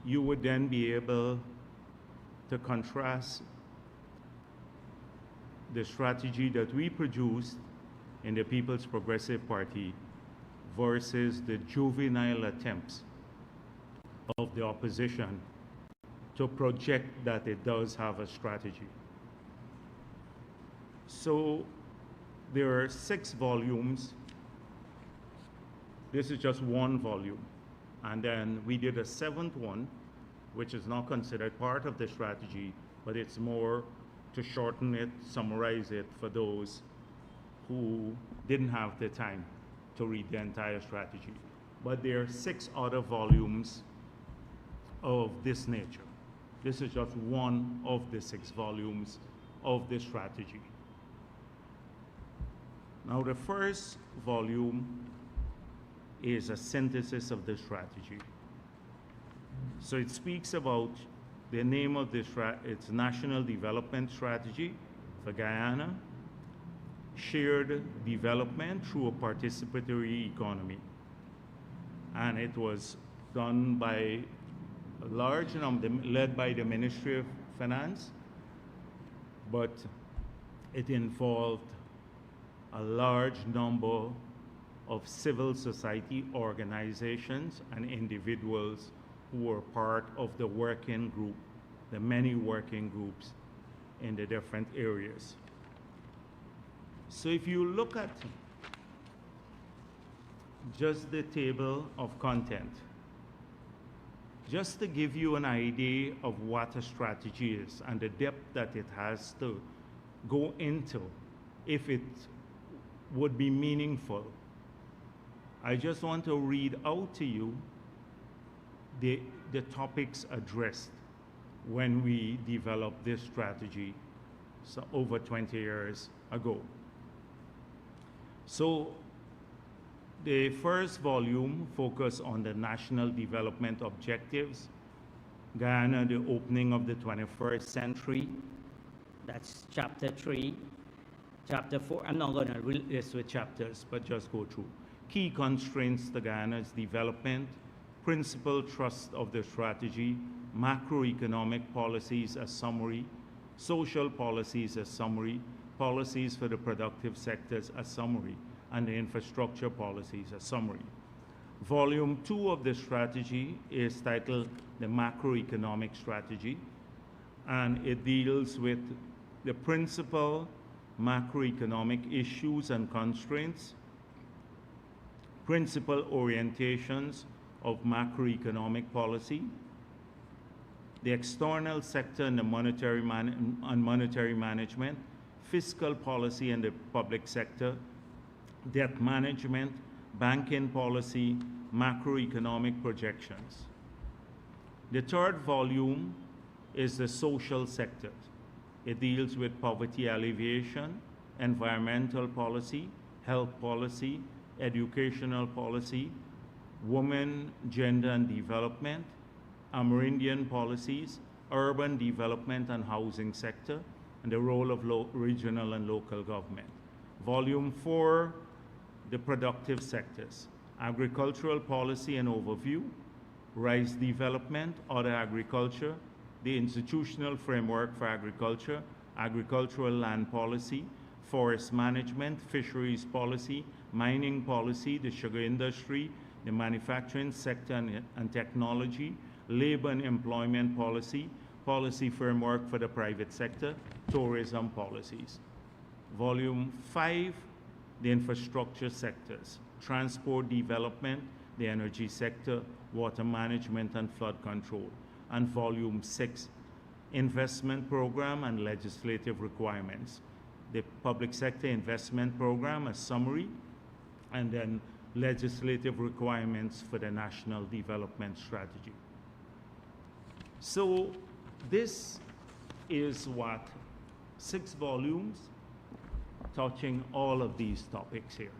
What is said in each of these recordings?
you would then be able to contrast the strategy that we produced in the People's Progressive Party versus the juvenile attempts of the opposition to project that it does have a strategy. So there are 6 volumes. This is just one volume. And then we did a 7th one, which is not considered part of the strategy, but it's more to shorten it, summarize it for those who didn't have the time to read the entire strategy. But there are 6 other volumes of this nature. This is just one of the 6 volumes of the strategy. Now, the first volume is a synthesis of the strategy. So it speaks about the name of its National Development Strategy for Guyana, shared development through a participatory economy. And it was done by a large number, led by the Ministry of Finance, but it involved a large number of civil society organizations and individuals who were part of the working group, the many working groups in the different areas. So if you look at just the table of content, just to give you an idea of what a strategy is and the depth that it has to go into if it would be meaningful, I just want to read out to you the topics addressed when we developed this strategy over 20 years ago. So the first volume focused on the national development objectives, Guyana, the opening of the 21st century. That's chapter 3. Chapter 4, I'm not going to read this with chapters, but just go through. Key constraints to Guyana's development, principal thrust of the strategy, macroeconomic policies as summary, social policies as summary, policies for the productive sectors as summary, and the infrastructure policies as summary. Volume 2 of the strategy is titled the Macroeconomic Strategy, and it deals with the principal macroeconomic issues and constraints, principal orientations of macroeconomic policy, the external sector and the monetary management, fiscal policy and the public sector, debt management, banking policy, macroeconomic projections. The third volume is the social sector. It deals with poverty alleviation, environmental policy, health policy, educational policy, women, gender and development, Amerindian policies, urban development and housing sector, and the role of regional and local government. Volume 4, the productive sectors, agricultural policy and overview, rice development, other agriculture, the institutional framework for agriculture, agricultural land policy, forest management, fisheries policy, mining policy, the sugar industry, the manufacturing sector and technology, labor and employment policy, policy framework for the private sector, tourism policies. Volume 5, the infrastructure sectors, transport development, the energy sector, water management and flood control. And Volume 6, investment program and legislative requirements, the public sector investment program as summary, and then legislative requirements for the national development strategy. So this is what 6 volumes touching all of these topics here.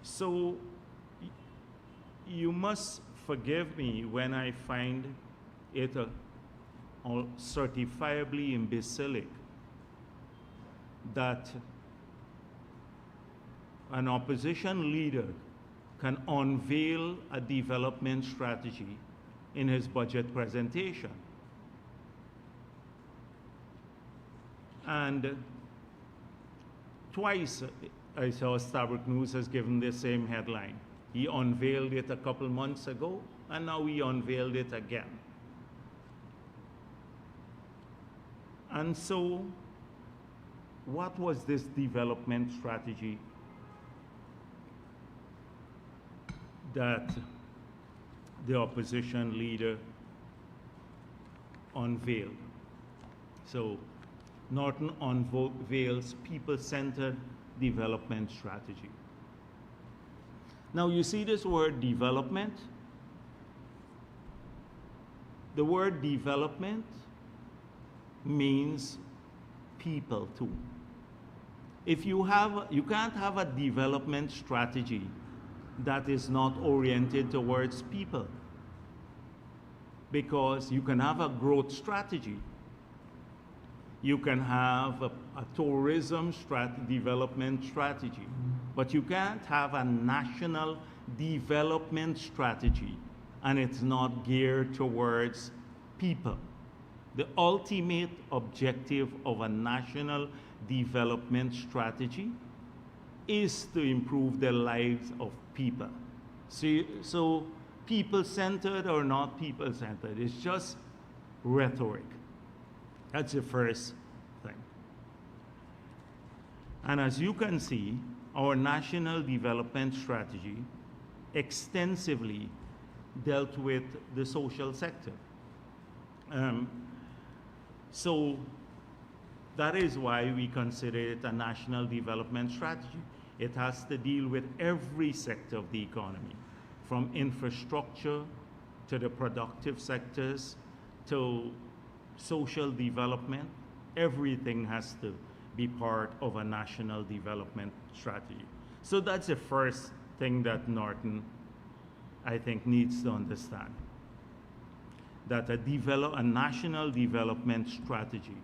So you must forgive me when I find it certifiably imbecilic that an opposition leader can unveil a development strategy in his budget presentation. And twice I saw Starbuck News has given the same headline. He unveiled it a couple months ago, and now he unveiled it again. And so, what was this development strategy that the opposition leader unveiled? So, Norton unveils people-centered development strategy. Now you see this word development. The word development means people too. If you can't have a development strategy that is not oriented towards people, because you can have a growth strategy. You can have a tourism development strategy, but you can't have a national development strategy and it's not geared towards people. The ultimate objective of a national development strategy is to improve the lives of people. So people-centered or not people-centered, it's just rhetoric. That's the first thing. And as you can see, our national development strategy extensively dealt with the social sector. So that is why we consider it a national development strategy. It has to deal with every sector of the economy, from infrastructure to the productive sectors to social development. Everything has to be part of a national development strategy. So that's the first thing that Norton, I think, needs to understand. That a national development strategy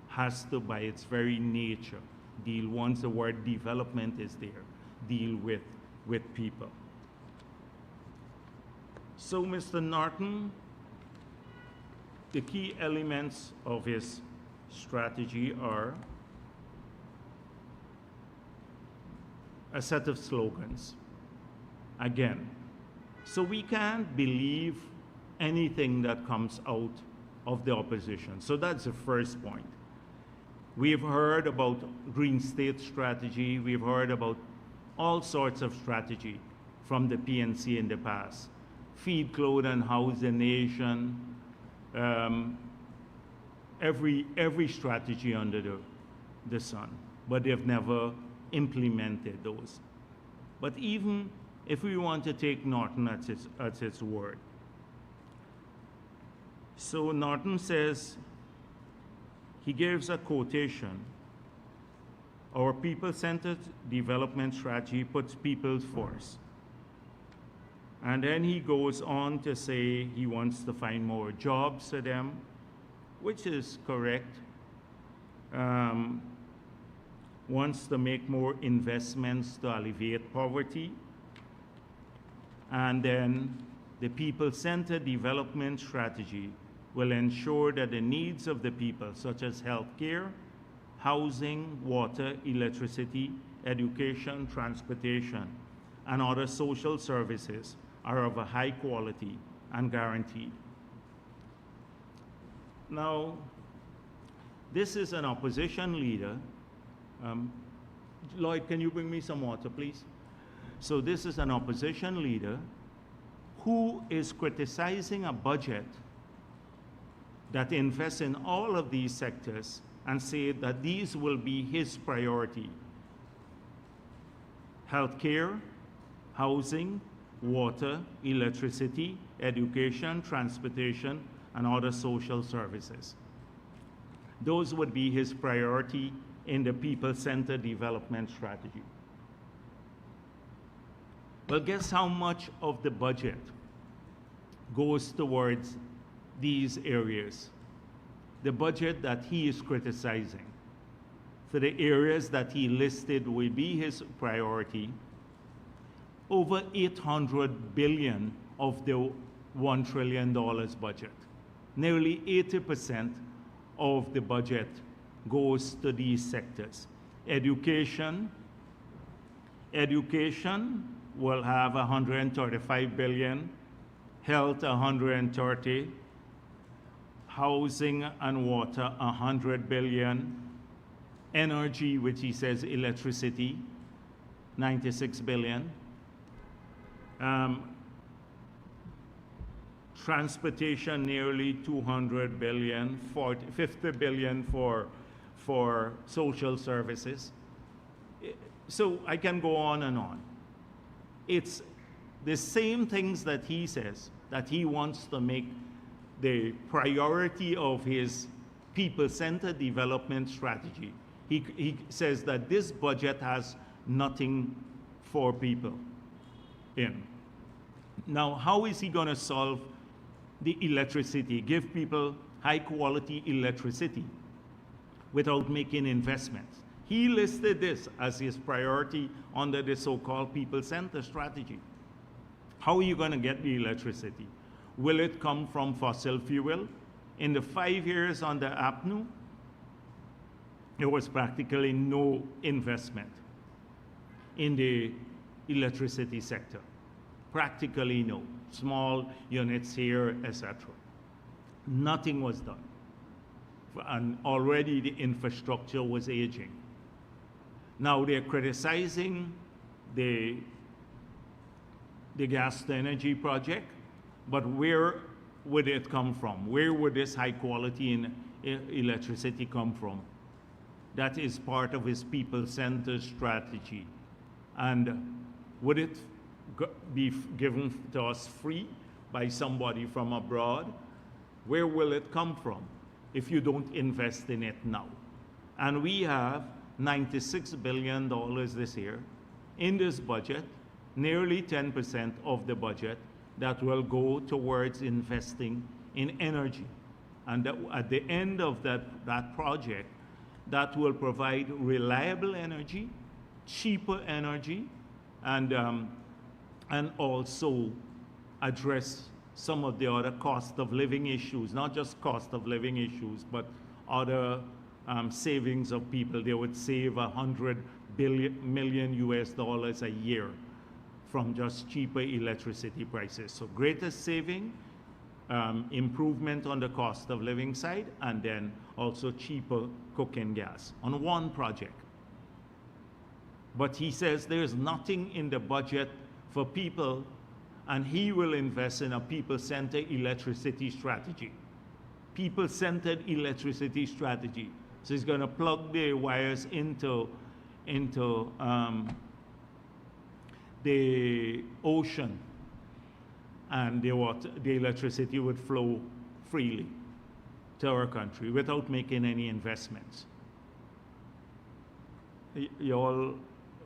has to, by its very nature, deal, once the word development is there, deal with people. So Mr. Norton, the key elements of his strategy are a set of slogans. Again, so we can't believe anything that comes out of the opposition. So that's the first point. We've heard about Green State strategy. We've heard about all sorts of strategy from the PNC in the past. Feed, clothe, and house the nation. Every strategy under the sun, but they've never implemented those. But even if we want to take Norton at his word, so Norton says, he gives a quotation, our people-centered development strategy puts people first. And then he goes on to say he wants to find more jobs for them, which is correct. Wants to make more investments to alleviate poverty. And then the people-centered development strategy will ensure that the needs of the people, such as healthcare, housing, water, electricity, education, transportation, and other social services are of a high quality and guaranteed. Now, this is an opposition leader. Lloyd, can you bring me some water, please? So this is an opposition leader who is criticizing a budget that invests in all of these sectors and say that these will be his priority. Healthcare, housing, water, electricity, education, transportation, and other social services. Those would be his priority in the people-centered development strategy. Well, guess how much of the budget goes towards these areas? The budget that he is criticizing. For the areas that he listed will be his priority, over 800 billion of the $1 trillion budget. Nearly 80% of the budget goes to these sectors. Education will have 135 billion, health 130, housing and water 100 billion, energy, which he says electricity, 96 billion, transportation nearly 200 billion, 50 billion for social services. So I can go on and on. It's the same things that he says that he wants to make the priority of his people-centered development strategy. He says that this budget has nothing for people in. Now, how is he going to solve the electricity, give people high-quality electricity without making investments? He listed this as his priority under the so-called people-centered strategy. How are you going to get the electricity? Will it come from fossil fuel? In the 5 years under APNU, there was practically no investment in the electricity sector. Practically no. Small units here, etc. Nothing was done. And already the infrastructure was aging. Now they're criticizing the gas-to-energy project, but where would it come from? Where would this high quality electricity come from? That is part of his people-centered strategy. And would it be given to us free by somebody from abroad? Where will it come from if you don't invest in it now? And we have $96 billion this year in this budget, nearly 10% of the budget that will go towards investing in energy. And at the end of that project, that will provide reliable energy, cheaper energy, and also address some of the other cost of living issues, not just cost of living issues, but other savings of people. They would save $100 million US a year from just cheaper electricity prices. So greater saving, improvement on the cost of living side, and then also cheaper cooking gas on one project. But he says there's nothing in the budget for people, and he will invest in a people-centered electricity strategy. People-centered electricity strategy. So he's going to plug the wires into the ocean, and the electricity would flow freely to our country without making any investments. You all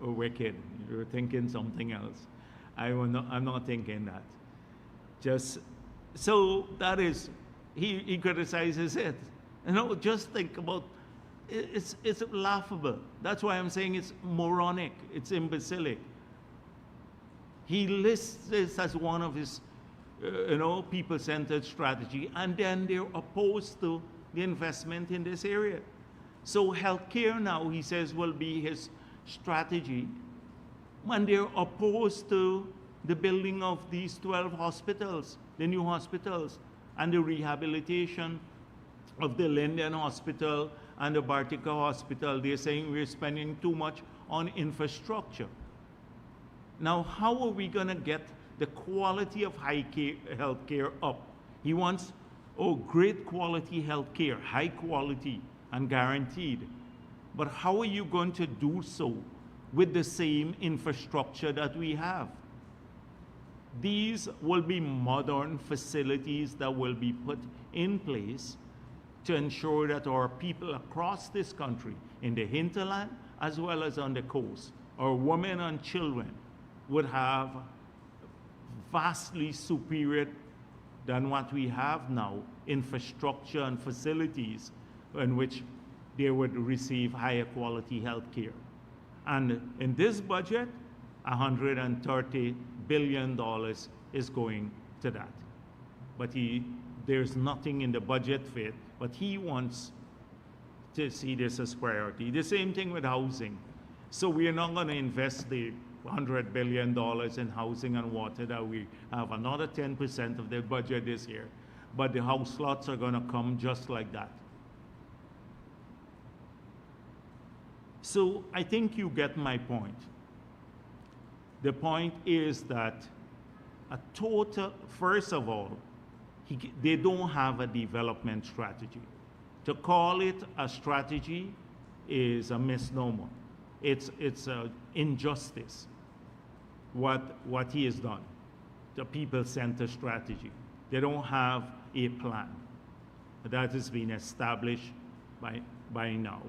are wicked. You're thinking something else. I'm not thinking that. Just so that is, he criticizes it. You know, just think about it's laughable. That's why I'm saying it's moronic. It's imbecilic. He lists this as one of his, people-centered strategy, and then they're opposed to the investment in this area. So healthcare now, he says, will be his strategy, when they're opposed to the building of these 12 hospitals, the new hospitals, and the rehabilitation of the Linden Hospital and the Bartica Hospital. They're saying we're spending too much on infrastructure. Now, how are we going to get the quality of health care up? He wants, great quality health care, high quality and guaranteed. But how are you going to do so with the same infrastructure that we have? These will be modern facilities that will be put in place to ensure that our people across this country, in the hinterland as well as on the coast, our women and children, would have vastly superior than what we have now, infrastructure and facilities in which they would receive higher quality health care. And in this budget, $130 billion is going to that. But there's nothing in the budget for it, but he wants to see this as priority. The same thing with housing. So we are not going to invest the $100 billion in housing and water that we have, another 10% of the budget this year. But the house lots are going to come just like that. So I think you get my point. The point is that first of all, they don't have a development strategy. To call it a strategy is a misnomer. It's an injustice, what he has done, the people-centered strategy. They don't have a plan. That has been established by now.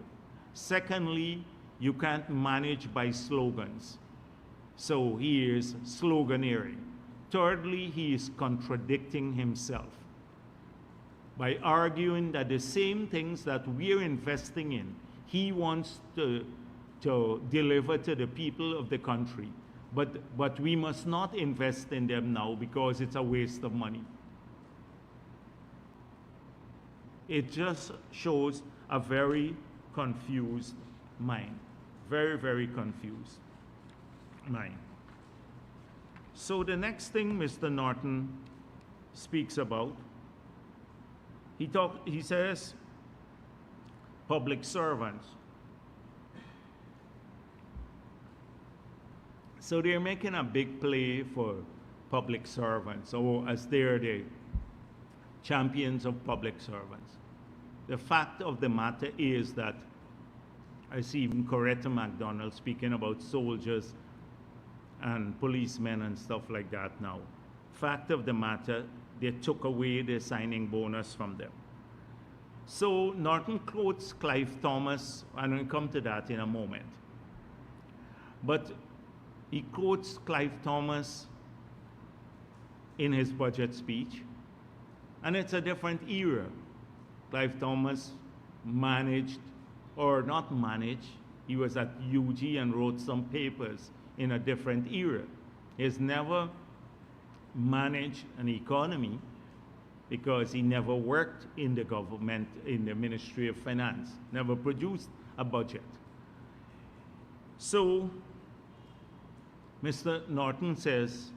Secondly, you can't manage by slogans. So he is sloganeering. Thirdly, he is contradicting himself by arguing that the same things that we're investing in, he wants to deliver to the people of the country. But we must not invest in them now because it's a waste of money. It just shows a very confused mind. Very, very confused mind. So the next thing Mr. Norton speaks about, he says public servants. So they're making a big play for public servants, or as they're the champions of public servants. The fact of the matter is that I see even Coretta McDonald speaking about soldiers and policemen and stuff like that now. Fact of the matter, they took away the signing bonus from them. So Norton quotes Clive Thomas, and I'll come to that in a moment. But he quotes Clive Thomas in his budget speech, and it's a different era. Clive Thomas managed, or not managed, he was at UG and wrote some papers in a different era. He's never managed an economy because he never worked in the government, in the Ministry of Finance, never produced a budget. So Mr. Norton says,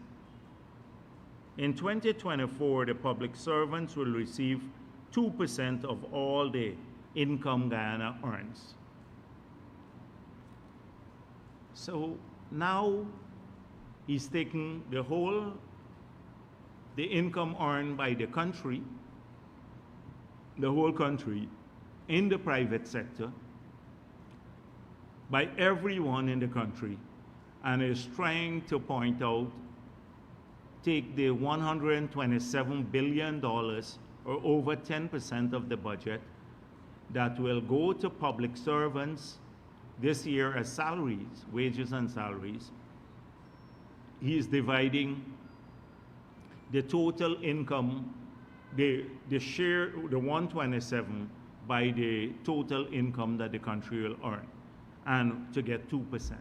in 2024, the public servants will receive 2% of all the income Guyana earns. So now he's taking the income earned by the country, the whole country, in the private sector, by everyone in the country, and is trying to point out, take the $127 billion, or over 10% of the budget, that will go to public servants this year as salaries, wages and salaries. He is dividing the total income, the share, the 127, by the total income that the country will earn, and to get 2%.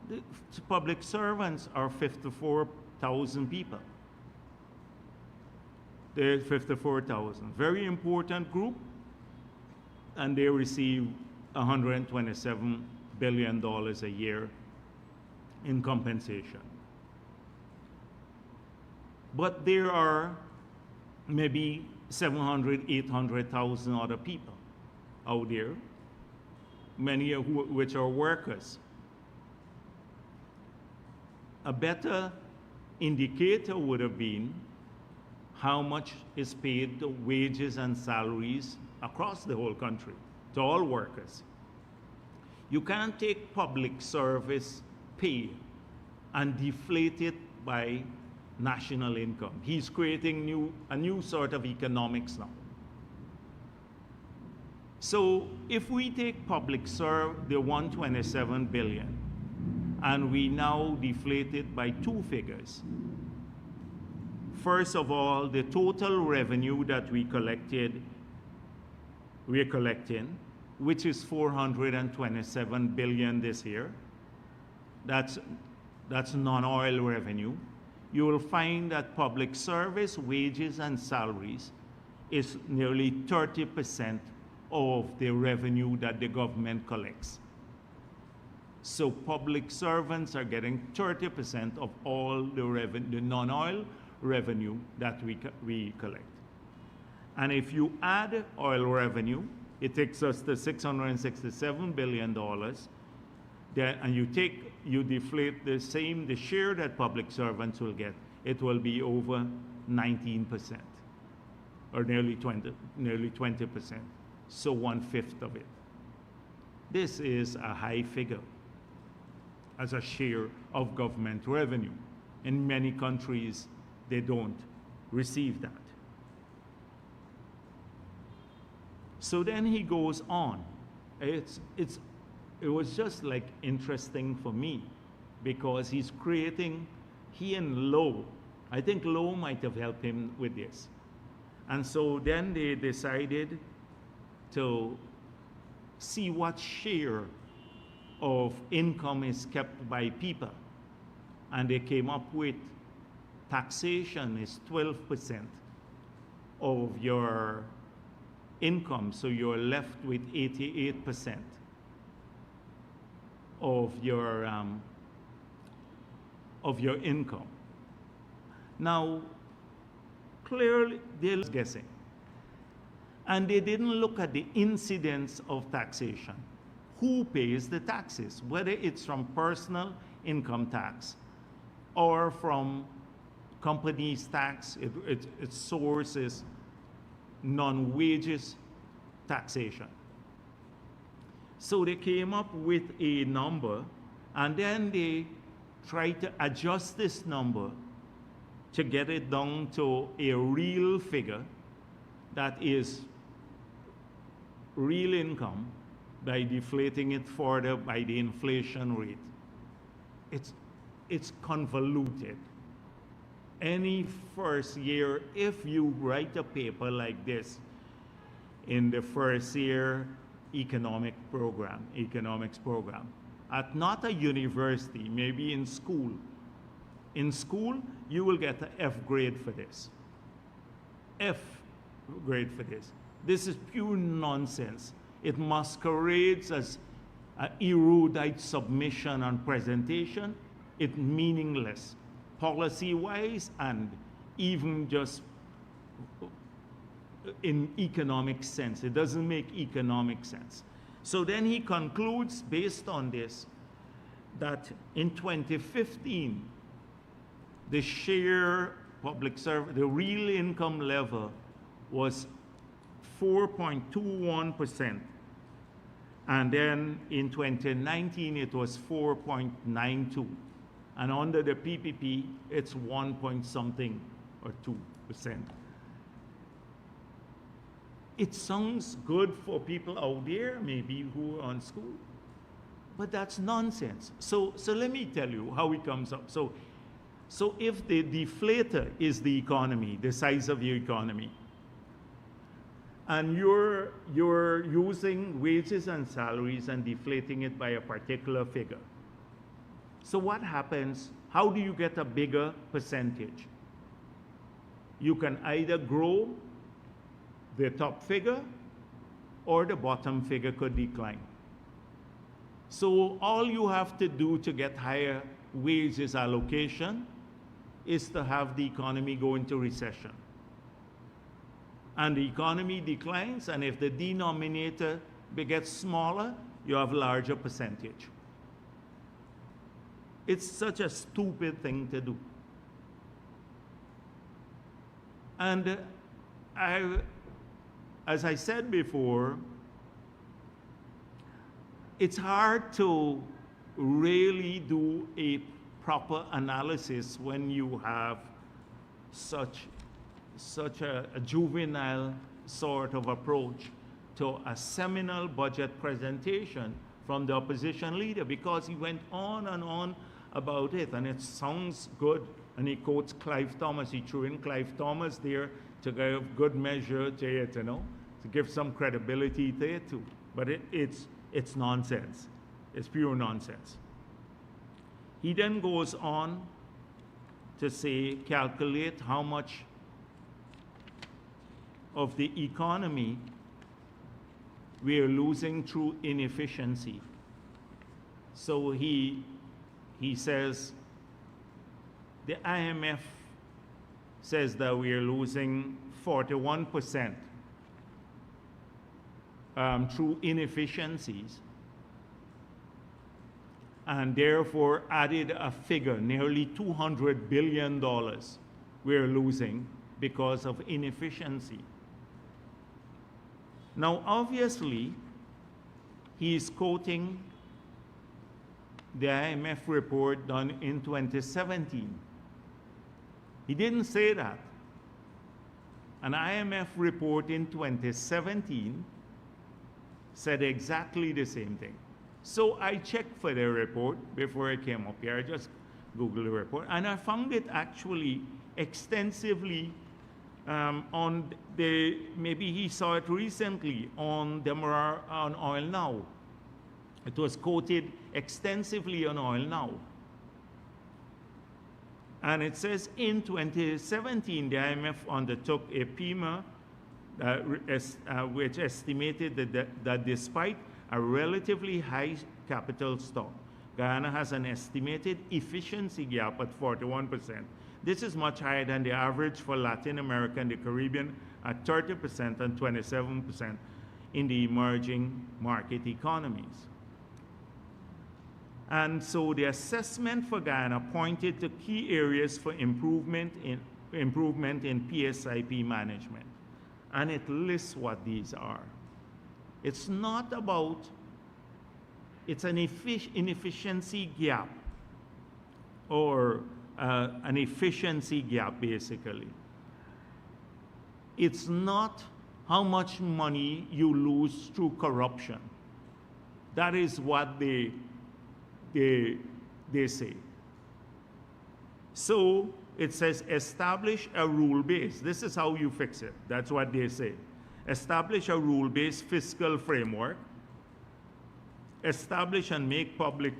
The public servants are 54,000 people. They're 54,000, very important group, and they receive $127 billion a year in compensation. But there are maybe 700,000, 800,000 other people out there, many of which are workers. A better indicator would have been how much is paid to wages and salaries across the whole country, to all workers. You can't take public service pay and deflate it by national income. He's creating a new sort of economics now. So if we take public the 127 billion, and we now deflate it by two figures. First of all, the total revenue that we're collecting, which is 427 billion this year, that's, that's non-oil revenue, you will find that public service, wages, and salaries is nearly 30% of the revenue that the government collects. So public servants are getting 30% of all the non-oil revenue that we collect. And if you add oil revenue, it takes us to $667 billion. Then, and you deflate the share that public servants will get, it will be over 19%, or nearly 20%. So 1/5 of it. This is a high figure as a share of government revenue. In many countries, they don't receive that. So then he goes on. It was just like interesting for me because he's creating, he and Lowe, I think Lowe might have helped him with this. And so then they decided to see what share of income is kept by people. And they came up with taxation is 12% of your income, so you're left with 88% of your income. Now, clearly they're guessing. And they didn't look at the incidence of taxation. Who pays the taxes? Whether it's from personal income tax or from companies tax, its source is non-wages taxation. So they came up with a number, and then they tried to adjust this number to get it down to a real figure that is real income by deflating it further by the inflation rate. It's convoluted. Any first year, if you write a paper like this in the first year economics program, at not a university, maybe in school. In school, you will get an F grade for this. F grade for this. This is pure nonsense. It masquerades as an erudite submission and presentation. It's meaningless, policy-wise, and even just in economic sense. It doesn't make economic sense. So then he concludes, based on this, that in 2015, the share public service, the real income level was 4.21%. And then in 2019, it was 4.92. And under the PPP, it's 1 point something or 2%. It sounds good for people out there, maybe who are on school, but that's nonsense. So let me tell you how it comes up. So if the deflator is the economy, the size of your economy, and you're using wages and salaries and deflating it by a particular figure. So what happens? How do you get a bigger percentage? You can either grow the top figure or the bottom figure could decline. So all you have to do to get higher wages allocation is to have the economy go into recession. And the economy declines, and if the denominator gets smaller, you have a larger percentage. It's such a stupid thing to do. And as I said before, it's hard to really do a proper analysis when you have such a juvenile sort of approach to a seminal budget presentation from the opposition leader, because he went on and on about it, and it sounds good, and he quotes Clive Thomas. He threw in Clive Thomas there to give good measure to it, to give some credibility to it too. But it's nonsense. It's pure nonsense. He then goes on to say, calculate how much of the economy we are losing through inefficiency. So he says, the IMF says that we are losing 41% through inefficiencies, and therefore added a figure, nearly $200 billion we're losing because of inefficiency. Now, obviously, he is quoting the IMF report done in 2017. He didn't say that. An IMF report in 2017 said exactly the same thing. So I checked for the report before I came up here. I just Googled the report, and I found it actually extensively on the, maybe he saw it recently on on Oil Now. It was quoted extensively on Oil Now. And it says in 2017, the IMF undertook a PIMA which estimated that despite a relatively high capital stock, Guyana has an estimated efficiency gap at 41%. This is much higher than the average for Latin America and the Caribbean at 30% and 27% in the emerging market economies. And so the assessment for Guyana pointed to key areas for improvement in PSIP management. And it lists what these are. It's not about, it's an inefficiency gap, or an efficiency gap, basically. It's not how much money you lose through corruption. That is what they say. So it says establish a rule base. This is how you fix it. That's what they say. Establish a rule-based fiscal framework. Establish and make public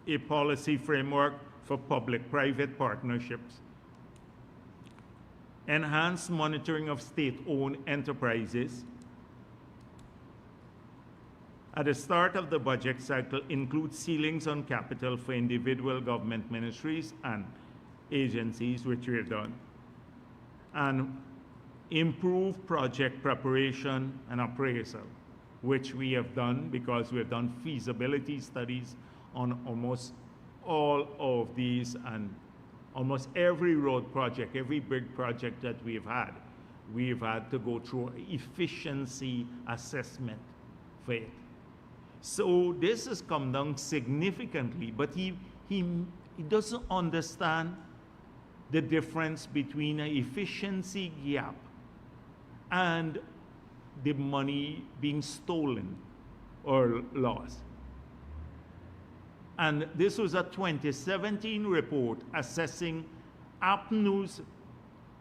a policy framework for public-private partnerships. Enhance monitoring of state-owned enterprises. At the start of the budget cycle, include ceilings on capital for individual government ministries and agencies, which we have done. And improve project preparation and appraisal, which we have done because we have done feasibility studies on almost all of these, and almost every road project, every big project that we've had to go through efficiency assessment for it. So this has come down significantly, but he doesn't understand the difference between an efficiency gap and the money being stolen or lost. And this was a 2017 report assessing APNU's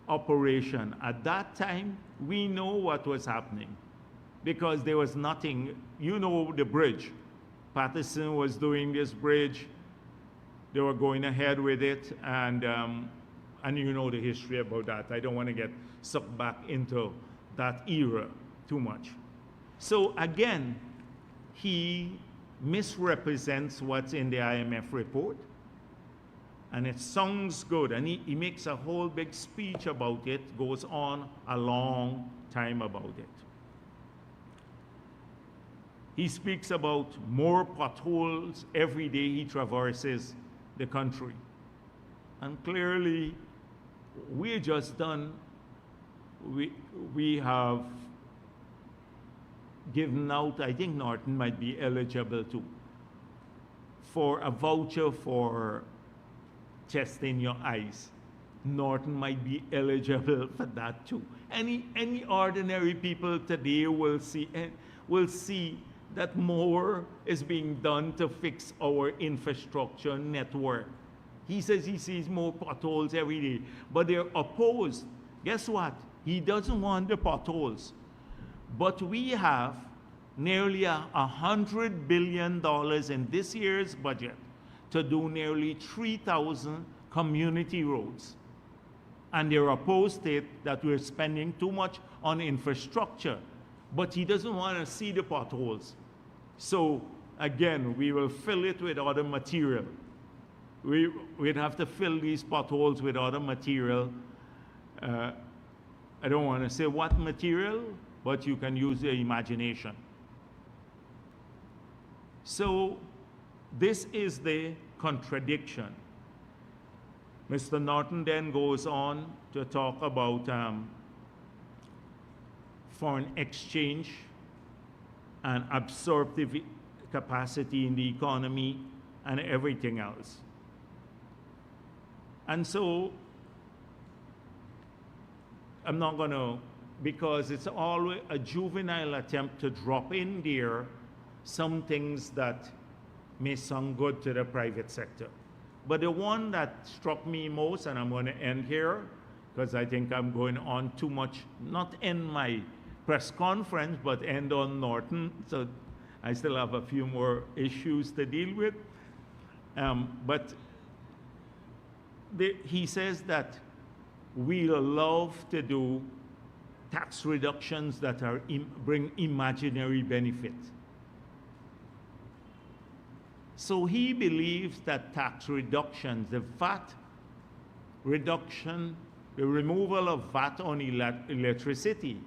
operation. At that time, we know what was happening because there was nothing. You know the bridge. Patterson was doing this bridge. They were going ahead with it, and you know the history about that. I don't want to get sucked back into that era too much. So again, he misrepresents what's in the IMF report, and it sounds good, and he makes a whole big speech about it, goes on a long time about it. He speaks about more potholes every day he traverses the country. And clearly, we have given out, I think Norton might be eligible too, for a voucher for testing your eyes. Norton might be eligible for that too. Any ordinary people today will see that more is being done to fix our infrastructure network. He says he sees more potholes every day, but they're opposed. Guess what? He doesn't want the potholes. But we have nearly $100 billion in this year's budget to do nearly 3,000 community roads. And they're opposed to it that we're spending too much on infrastructure. But he doesn't want to see the potholes. So again, we will fill it with other material. We'd have to fill these potholes with other material. I don't want to say what material, but you can use your imagination. So this is the contradiction. Mr. Norton then goes on to talk about foreign exchange and absorptive capacity in the economy and everything else. And so I'm not going to, because it's always a juvenile attempt to drop in there some things that may sound good to the private sector. But the one that struck me most, and I'm going to end here, because I think I'm going on too much, not end my press conference, but end on Norton. So I still have a few more issues to deal with. He says that we love to do tax reductions that bring imaginary benefit. So he believes that tax reductions, the VAT reduction, the removal of VAT on electricity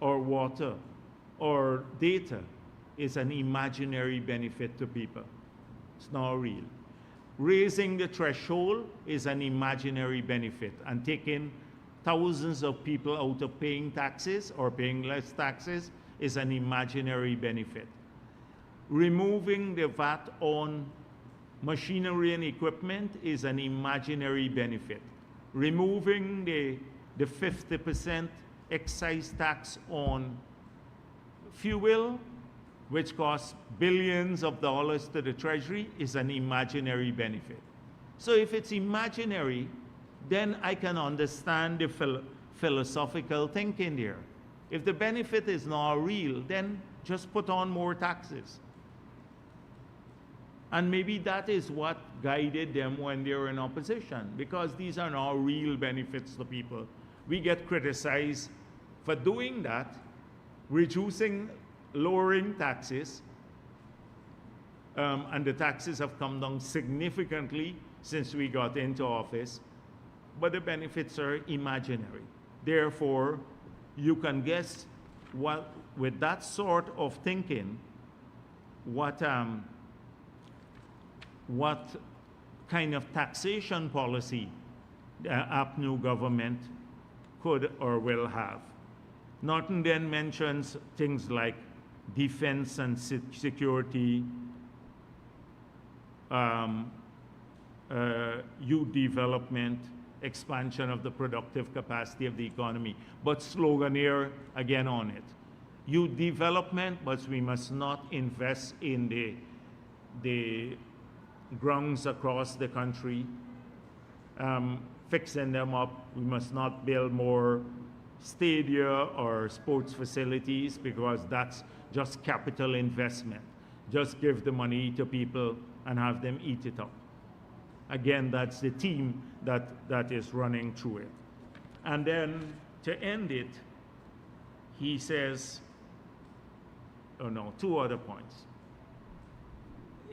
or water or data is an imaginary benefit to people. It's not real. Raising the threshold is an imaginary benefit, and taking thousands of people out of paying taxes or paying less taxes is an imaginary benefit. Removing the VAT on machinery and equipment is an imaginary benefit. Removing the 50% excise tax on fuel, which costs billions of dollars to the Treasury, is an imaginary benefit. So if it's imaginary, then I can understand the philosophical thinking there. If the benefit is not real, then just put on more taxes. And maybe that is what guided them when they were in opposition, because these are not real benefits to people. We get criticized for doing that, lowering taxes, and the taxes have come down significantly since we got into office, but the benefits are imaginary. Therefore, you can guess what, with that sort of thinking, what kind of taxation policy the APNU government could or will have. Norton then mentions things like defense and security, youth development, expansion of the productive capacity of the economy, but sloganeer again on it. Youth development, but we must not invest in the grounds across the country, fixing them up. We must not build more stadia or sports facilities, because that's just capital investment. Just give the money to people and have them eat it up. Again, that's the theme that is running through it. And then to end it, he says, oh no, two other points.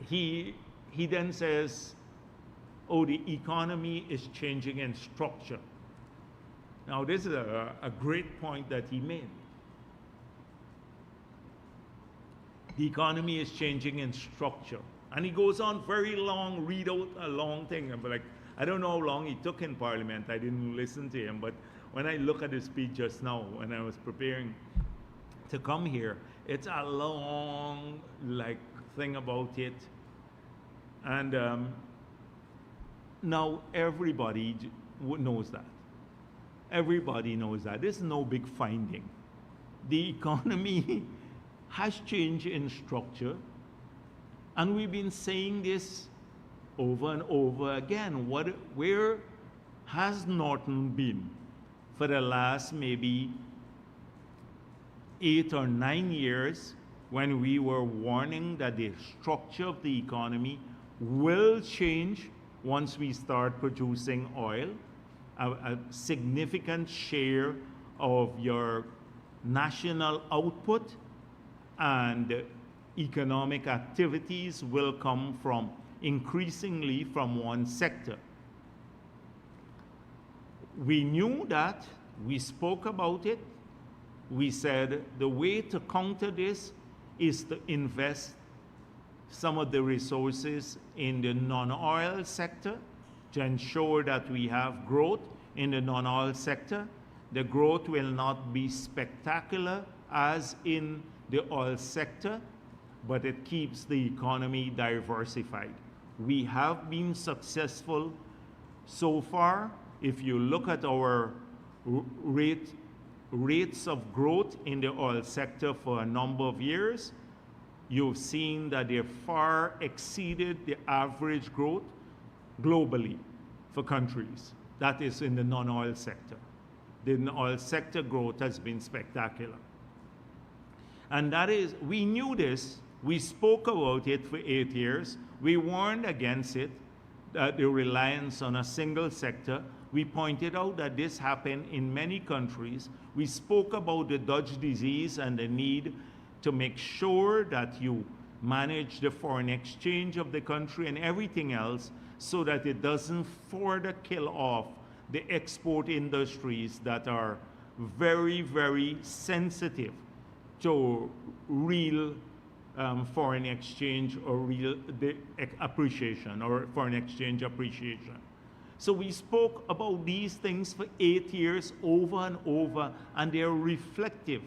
He then says, oh, the economy is changing in structure. Now, this is a great point that he made. The economy is changing in structure. And he goes on very long, read out a long thing. I'm like, I don't know how long he took in Parliament. I didn't listen to him. But when I look at his speech just now, when I was preparing to come here, it's a long, thing about it. And now everybody knows that. Everybody knows that. This is no big finding. The economy has changed in structure, and we've been saying this over and over again. Where has Norton been for the last maybe 8 or 9 years when we were warning that the structure of the economy will change once we start producing oil. A significant share of your national output and economic activities will come from increasingly from one sector. We knew that, we spoke about it, we said the way to counter this is to invest some of the resources in the non-oil sector to ensure that we have growth in the non-oil sector. The growth will not be spectacular as in the oil sector, but it keeps the economy diversified. We have been successful so far. If you look at our rates of growth in the oil sector for a number of years, you've seen that they far exceeded the average growth globally for countries. That is in the non-oil sector. The oil sector growth has been spectacular. And that is, we knew this, we spoke about it for 8 years, we warned against it, the reliance on a single sector. We pointed out that this happened in many countries. We spoke about the Dutch disease and the need to make sure that you manage the foreign exchange of the country and everything else so that it doesn't further kill off the export industries that are very, very sensitive to real foreign exchange or real appreciation or foreign exchange appreciation. So we spoke about these things for 8 years over and over, and they're reflective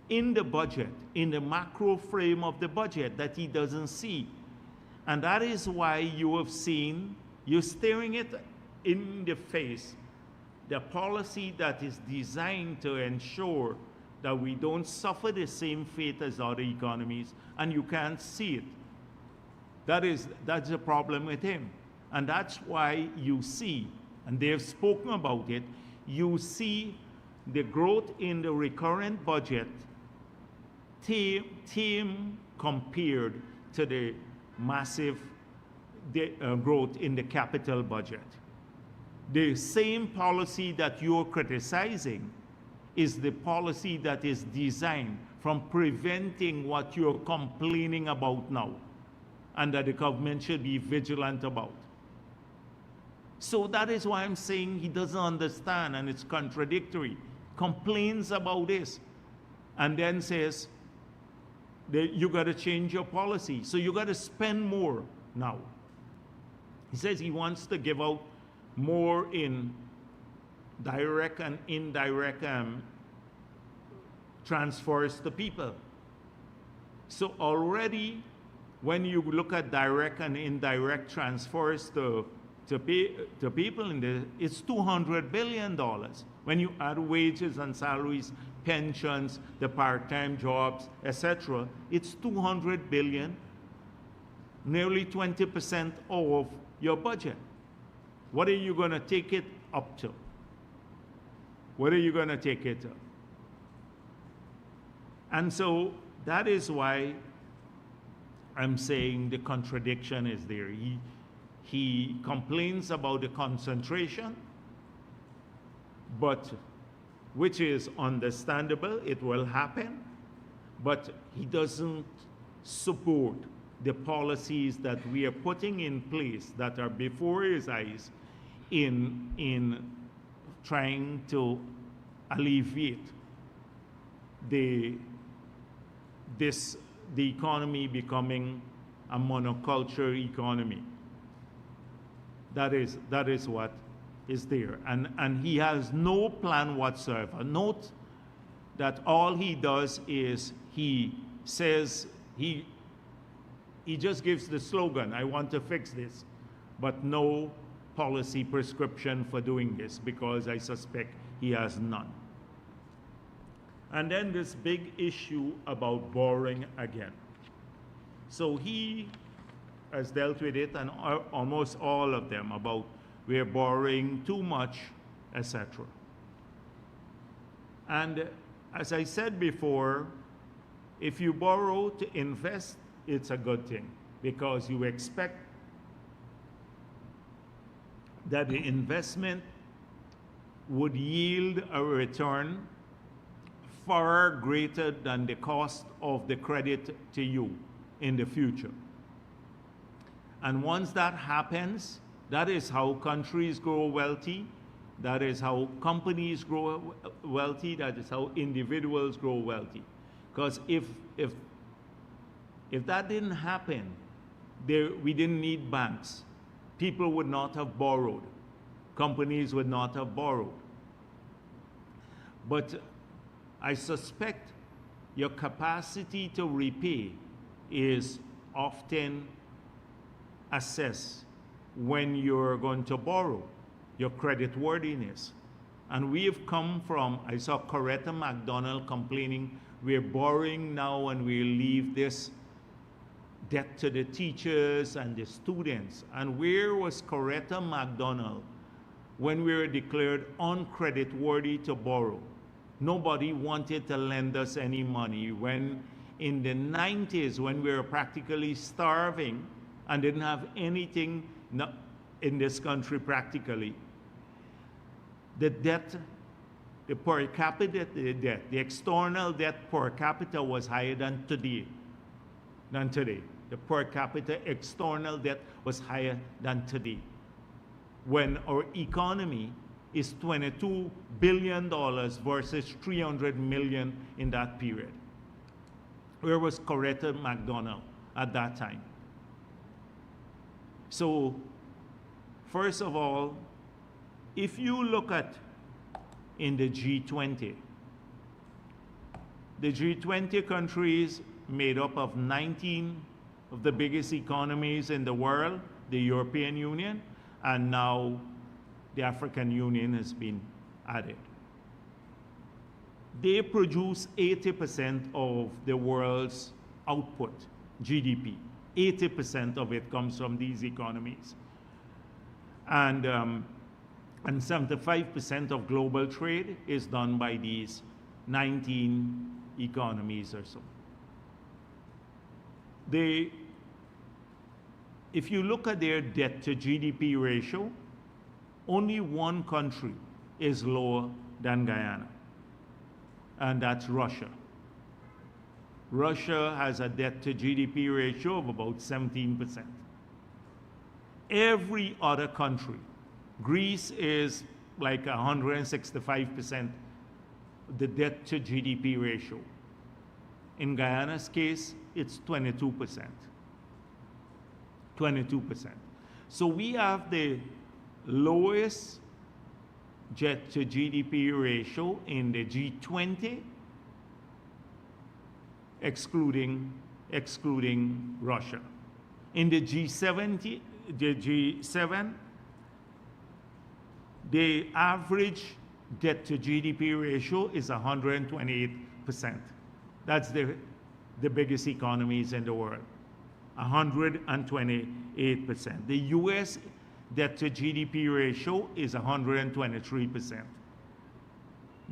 in the budget, in the macro frame of the budget that he doesn't see. And that is why you have seen, you're staring it in the face, the policy that is designed to ensure that we don't suffer the same fate as other economies, and you can't see it. That's the problem with him. And that's why you see, and they've spoken about it, you see the growth in the recurrent budget tame compared to the massive growth in the capital budget. The same policy that you're criticizing is the policy that is designed from preventing what you're complaining about now, and that the government should be vigilant about. So that is why I'm saying he doesn't understand, and it's contradictory. Complains about this, and then says that you got to change your policy. So you got to spend more now. He says he wants to give out more in direct and indirect transfers to people. So already, when you look at direct and indirect transfers to people it's $200 billion. When you add wages and salaries, pensions, the part-time jobs, etc., it's $200 billion, nearly 20% of your budget. What are you going to take it up to? What are you going to take it to? And so that is why I'm saying the contradiction is there. He complains about the concentration, but which is understandable, it will happen, but he doesn't support the policies that we are putting in place that are before his eyes in trying to alleviate the economy becoming a monoculture economy. That is what is there. And he has no plan whatsoever. Note that all he does is he says, he just gives the slogan, I want to fix this, but no policy prescription for doing this, because I suspect he has none. And then this big issue about borrowing again. So he has dealt with it, and almost all of them, about we're borrowing too much, etc. And as I said before, If you borrow to invest, it's a good thing because you expect that the investment would yield a return far greater than the cost of the credit to you in the future. And once that happens, that is how countries grow wealthy, that is how companies grow wealthy, that is how individuals grow wealthy. Because if that didn't happen, we didn't need banks. People would not have borrowed. Companies would not have borrowed. But I suspect your capacity to repay is often assessed when you're going to borrow, your credit worthiness. And we have come from, I saw Coretta McDonald complaining, we're borrowing now and we'll leave this debt to the teachers and the students. And where was Coretta McDonald when we were declared uncreditworthy to borrow? Nobody wanted to lend us any money. When in the 90s, when we were practically starving and didn't have anything in this country practically, the debt, the per capita debt, the external debt per capita was higher than today. The per capita external debt was higher than today. When our economy is $22 billion versus $300 million in that period. Where was Coretta McDonald at that time? So, first of all, if you look at in the G20, the G20 countries made up of 19 of the biggest economies in the world, the European Union, and now the African Union has been added. They produce 80% of the world's output, GDP. 80% of it comes from these economies. And 75% of global trade is done by these 19 economies or so. If you look at their debt to GDP ratio, only one country is lower than Guyana, and that's Russia. Russia has a debt to GDP ratio of about 17%. Every other country, Greece is like 165%, the debt to GDP ratio. In Guyana's case, it's 22%. 22%. So we have the lowest debt to GDP ratio in the G20, excluding Russia. In the G7, the average debt to GDP ratio is 128%. That's the biggest economies in the world. 128%. The US debt to GDP ratio is 123%.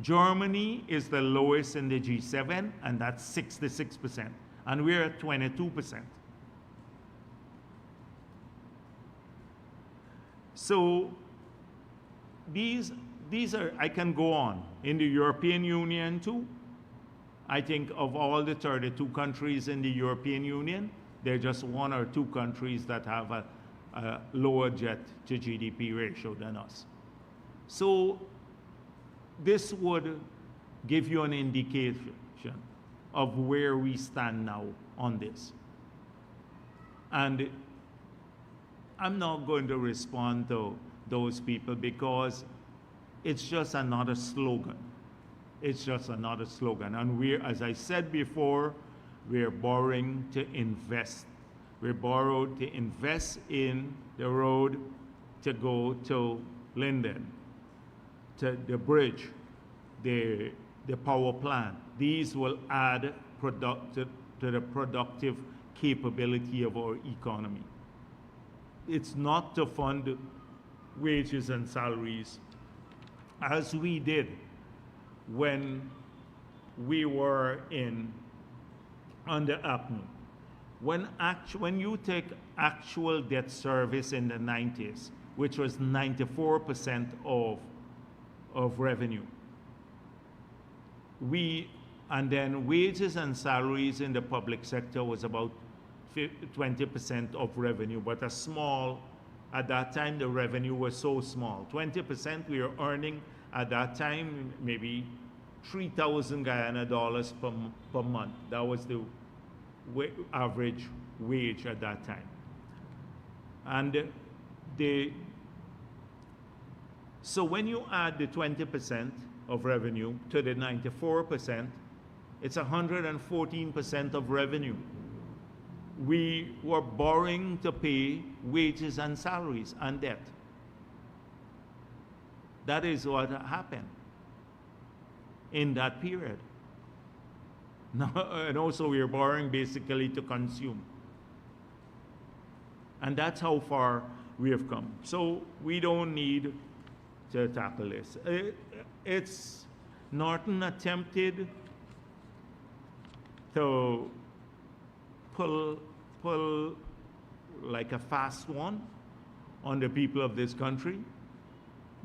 Germany is the lowest in the G7, and that's 66%. And we're at 22%. So these are, I can go on. In the European Union too, I think of all the 32 countries in the European Union, there are just one or two countries that have a lower debt to GDP ratio than us. So this would give you an indication of where we stand now on this. And I'm not going to respond to those people because it's just another slogan. It's just another slogan. And we're, as I said before, we're borrowing to invest. We borrowed to invest in the road to go to Linden, to the bridge, the power plant. These will add to the productive capability of our economy. It's not to fund wages and salaries, as we did when we were in under APNU. When you take actual debt service in the 90s, which was 94% of revenue, and then wages and salaries in the public sector was about 20% of revenue, but at that time the revenue was so small. 20% we were earning at that time maybe 3,000 Guyana dollars per month. That was the average wage at that time. And so when you add the 20% of revenue to the 94%, it's 114% of revenue. We were borrowing to pay wages and salaries and debt. That is what happened in that period. Now, and also we are borrowing basically to consume. And that's how far we have come. So we don't need to tackle this. Norton attempted to pull like a fast one on the people of this country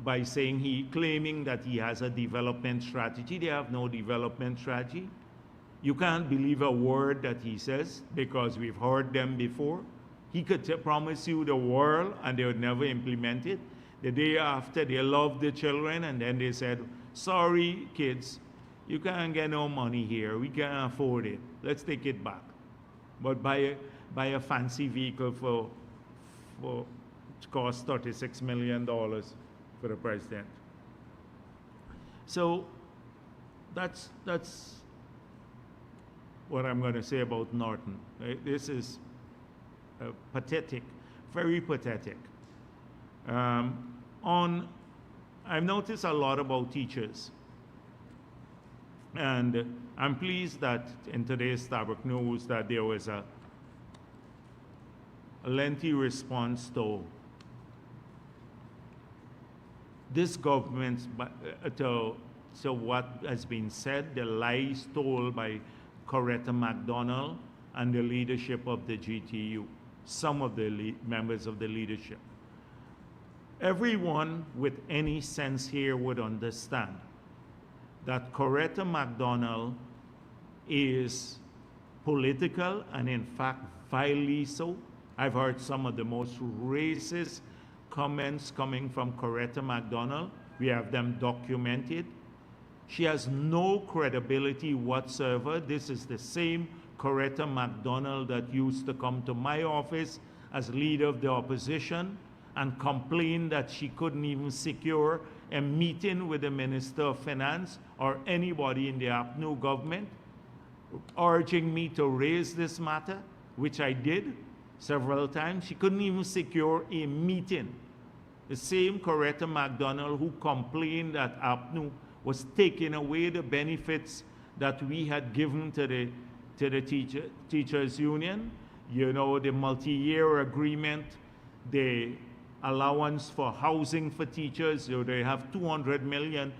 by claiming that he has a development strategy. They have no development strategy. You can't believe a word that he says because we've heard them before. He could promise you the world and they would never implement it. The day after, they loved the children and then they said, sorry kids, you can't get no money here. We can't afford it. Let's take it back. But buy a fancy vehicle for it costs $36 million for the president. So that's what I'm going to say about Norton. This is pathetic, very pathetic. I've noticed a lot about teachers. And I'm pleased that in today's Starbuck News that there was a lengthy response to this government, to what has been said, the lies told by Coretta MacDonald and the leadership of the GTU, some of the members of the leadership. Everyone with any sense here would understand that Coretta MacDonald is political and in fact vilely so. I've heard some of the most racist comments coming from Coretta MacDonald. We have them documented. She has no credibility whatsoever. This is the same Coretta MacDonald that used to come to my office as leader of the opposition and complain that she couldn't even secure a meeting with the Minister of Finance or anybody in the APNU government, urging me to raise this matter, which I did several times. She couldn't even secure a meeting. The same Coretta MacDonald who complained that APNU was taking away the benefits that we had given to the teachers union, you know, the multi-year agreement, the allowance for housing for teachers. So they have $200 million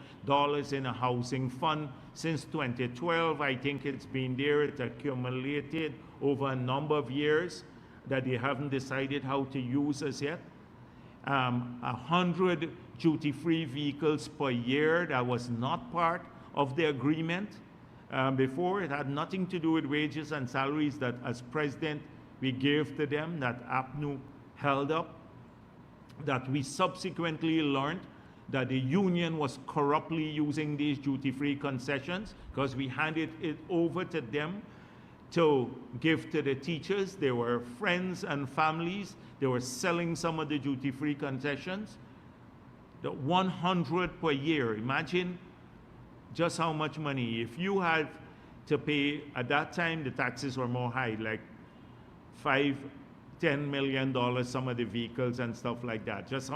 in a housing fund since 2012. I think it's been there. It's accumulated over a number of years that they haven't decided how to use as yet. 100 duty-free vehicles per year. That was not part of the agreement before. It had nothing to do with wages and salaries that as president we gave to them, that APNU held up, that we subsequently learned that the union was corruptly using these duty-free concessions because we handed it over to them to give to the teachers. They were friends and families. They were selling some of the duty-free concessions. The 100 per year. Imagine just how much money. If you had to pay, at that time the taxes were more high, like $5-10 million, some of the vehicles and stuff like that. Just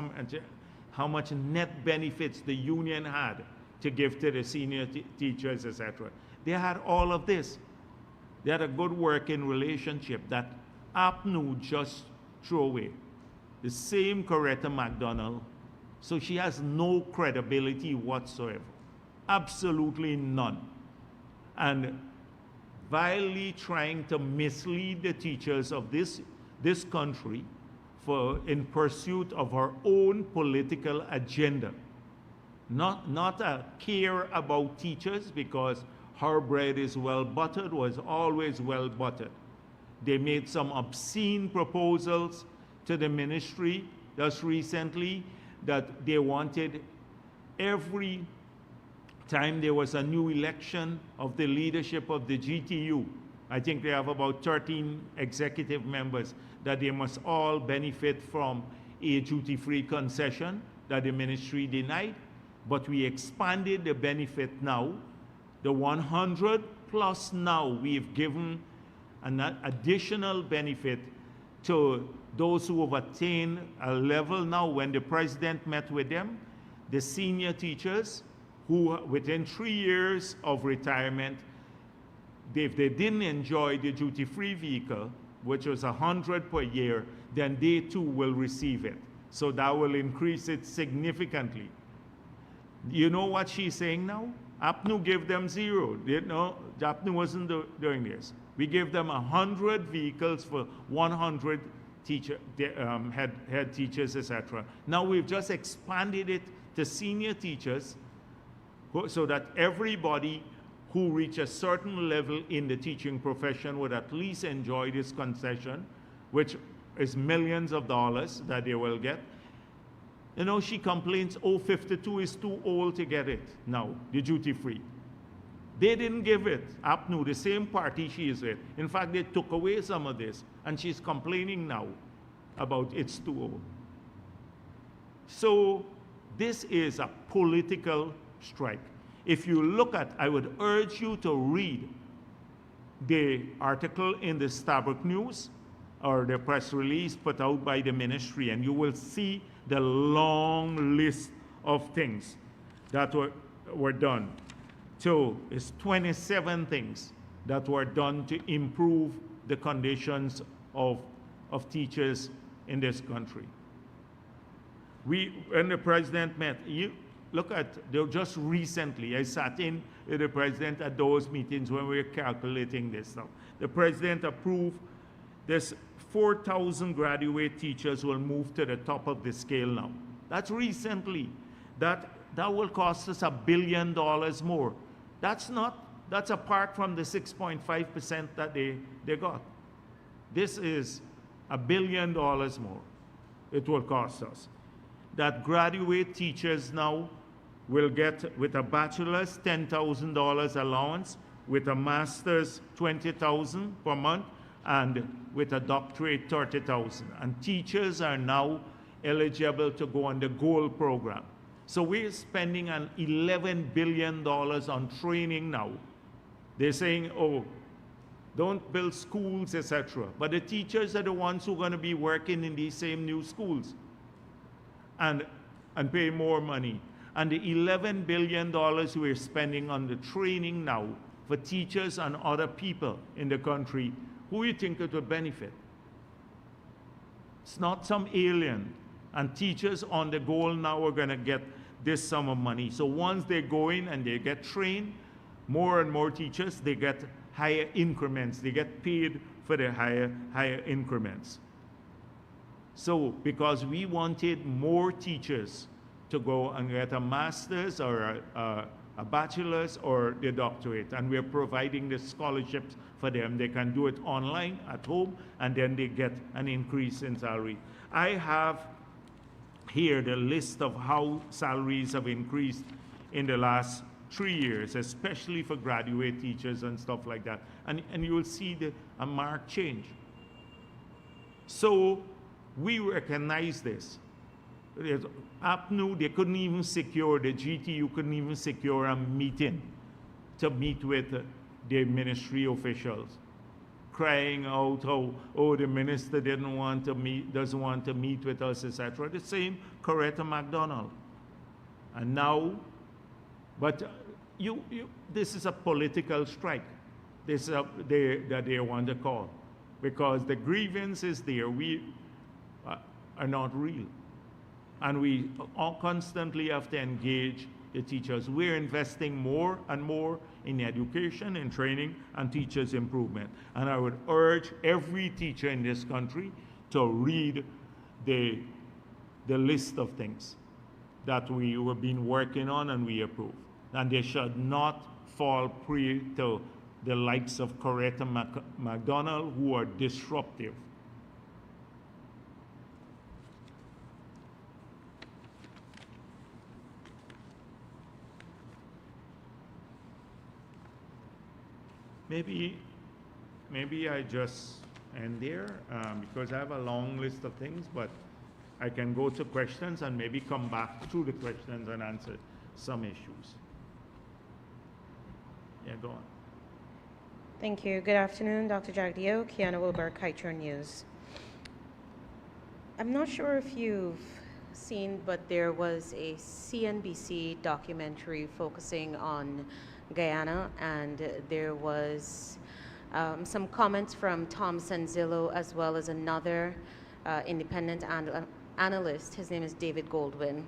how much net benefits the union had to give to the senior teachers, etc. They had all of this. They had a good working relationship that APNU just threw away. The same Coretta MacDonald. So she has no credibility whatsoever. Absolutely none. And vilely trying to mislead the teachers of this country in pursuit of her own political agenda. Not a care about teachers, because her bread is well buttered, was always well buttered. They made some obscene proposals to the ministry just recently that they wanted every time there was a new election of the leadership of the GTU, I think they have about 13 executive members, that they must all benefit from a duty-free concession that the ministry denied. But we expanded the benefit now. The 100 plus now, we've given an additional benefit to those who have attained a level now. When the president met with them, the senior teachers who within 3 years of retirement, if they didn't enjoy the duty-free vehicle, which was 100 per year, then they too will receive it. So that will increase it significantly. You know what she's saying now? APNU gave them 0. APNU wasn't doing this. We gave them 100 vehicles for 100 head teachers, etc. Now we've just expanded it to senior teachers, so that everybody who reach a certain level in the teaching profession would at least enjoy this concession, which is millions of dollars that they will get. You know, she complains, oh, 52 is too old to get it now, the duty-free. They didn't give it. APNU, the same party she is with. In fact, they took away some of this, and she's complaining now about it's too old. So this is a political strike. If you look at, I would urge you to read the article in the Starbuck News or the press release put out by the ministry, and you will see the long list of things that were done. So it's 27 things that were done to improve the conditions of teachers in this country. When the president met, look at, just recently, I sat in with the president at those meetings when we were calculating this stuff. The president approved this 4,000 graduate teachers will move to the top of the scale now. That's recently. That will cost us $1 billion more. That's apart from the 6.5% that they got. This is $1 billion more it will cost us. That graduate teachers now will get, with a bachelor's, $10,000 allowance, with a master's, $20,000 per month, and with a doctorate, $30,000. And teachers are now eligible to go on the GOLD program. So we're spending an $11 billion on training now. They're saying, oh, don't build schools, etc. But the teachers are the ones who are going to be working in these same new schools and pay more money. And the $11 billion we're spending on the training now for teachers and other people in the country, who you think it would benefit? It's not some alien. And teachers on the goal now are going to get this sum of money. So once they go in and they get trained, more and more teachers, they get higher increments. They get paid for the higher increments. So because we wanted more teachers to go and get a master's or a bachelor's or the doctorate, and we're providing the scholarships for them. They can do it online at home, and then they get an increase in salary. I have here the list of how salaries have increased in the last 3 years, especially for graduate teachers and stuff like that. And you will see a marked change. So we recognize this. APNU, they couldn't even secure, the GTU couldn't even secure a meeting to meet with the ministry officials, crying out how, oh, the minister doesn't want to meet with us, etc. The same Coretta McDonald. And now, but this is a political strike. This is that they want to call, because the grievances there are not real. And we all constantly have to engage the teachers. We're investing more and more in education and training and teachers' improvement. And I would urge every teacher in this country to read the list of things that we have been working on and we approve. And they should not fall prey to the likes of Coretta McDonald, who are disruptive. Maybe I just end there because I have a long list of things, but I can go to questions and maybe come back to the questions and answer some issues. Yeah, go on. Thank you. Good afternoon, Dr. Jagdeo, Kiana Wilbur, Kaiser News. I'm not sure if you've seen, but there was a CNBC documentary focusing on Guyana, and there was some comments from Tom Sanzillo as well as another independent analyst. His name is David Goldwyn.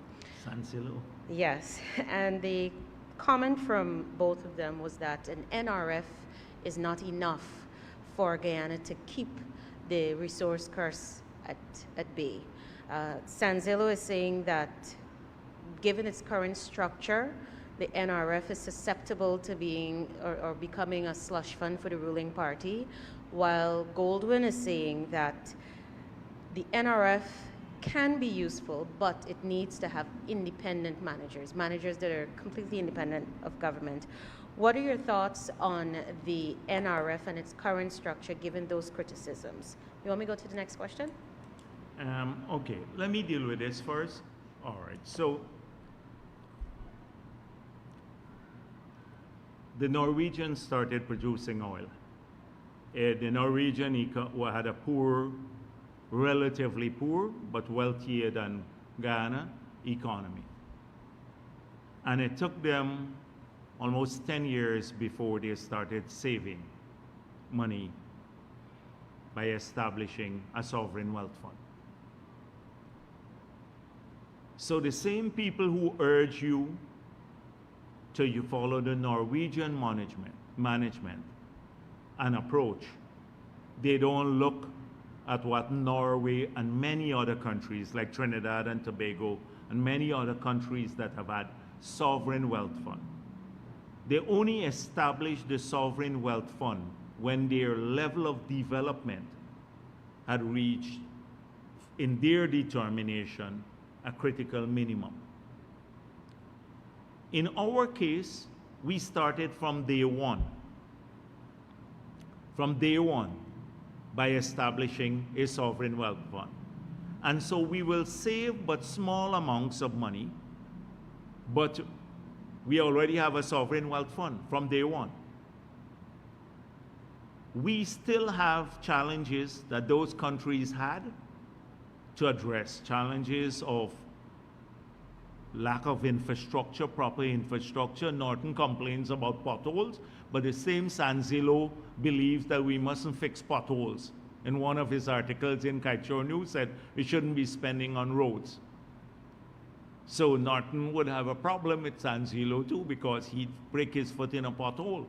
Sanzillo? Yes, and the comment from both of them was that an NRF is not enough for Guyana to keep the resource curse at bay. Sanzillo is saying that given its current structure, the NRF is susceptible to being or becoming a slush fund for the ruling party, while Goldwyn is saying that the NRF can be useful, but it needs to have independent managers that are completely independent of government. What are your thoughts on the NRF and its current structure given those criticisms? You want me to go to the next question? Okay, let me deal with this first. All right, so the Norwegians started producing oil. The Norwegian had a poor, relatively poor, but wealthier than Guyana economy. And it took them almost 10 years before they started saving money by establishing a sovereign wealth fund. So the same people who urge you to follow the Norwegian management and approach, they don't look at what Norway and many other countries like Trinidad and Tobago and many other countries that have had sovereign wealth fund. They only established the sovereign wealth fund when their level of development had reached, in their determination, a critical minimum. In our case, we started from day one. From day one, by establishing a sovereign wealth fund. And so we will save but small amounts of money, but we already have a sovereign wealth fund from day one. We still have challenges that those countries had to address, challenges of lack of infrastructure, proper infrastructure. Norton complains about potholes, but the same Sanzillo believes that we mustn't fix potholes. In one of his articles in Kaiser News said we shouldn't be spending on roads. So Norton would have a problem with Sanzillo too, because he'd break his foot in a pothole.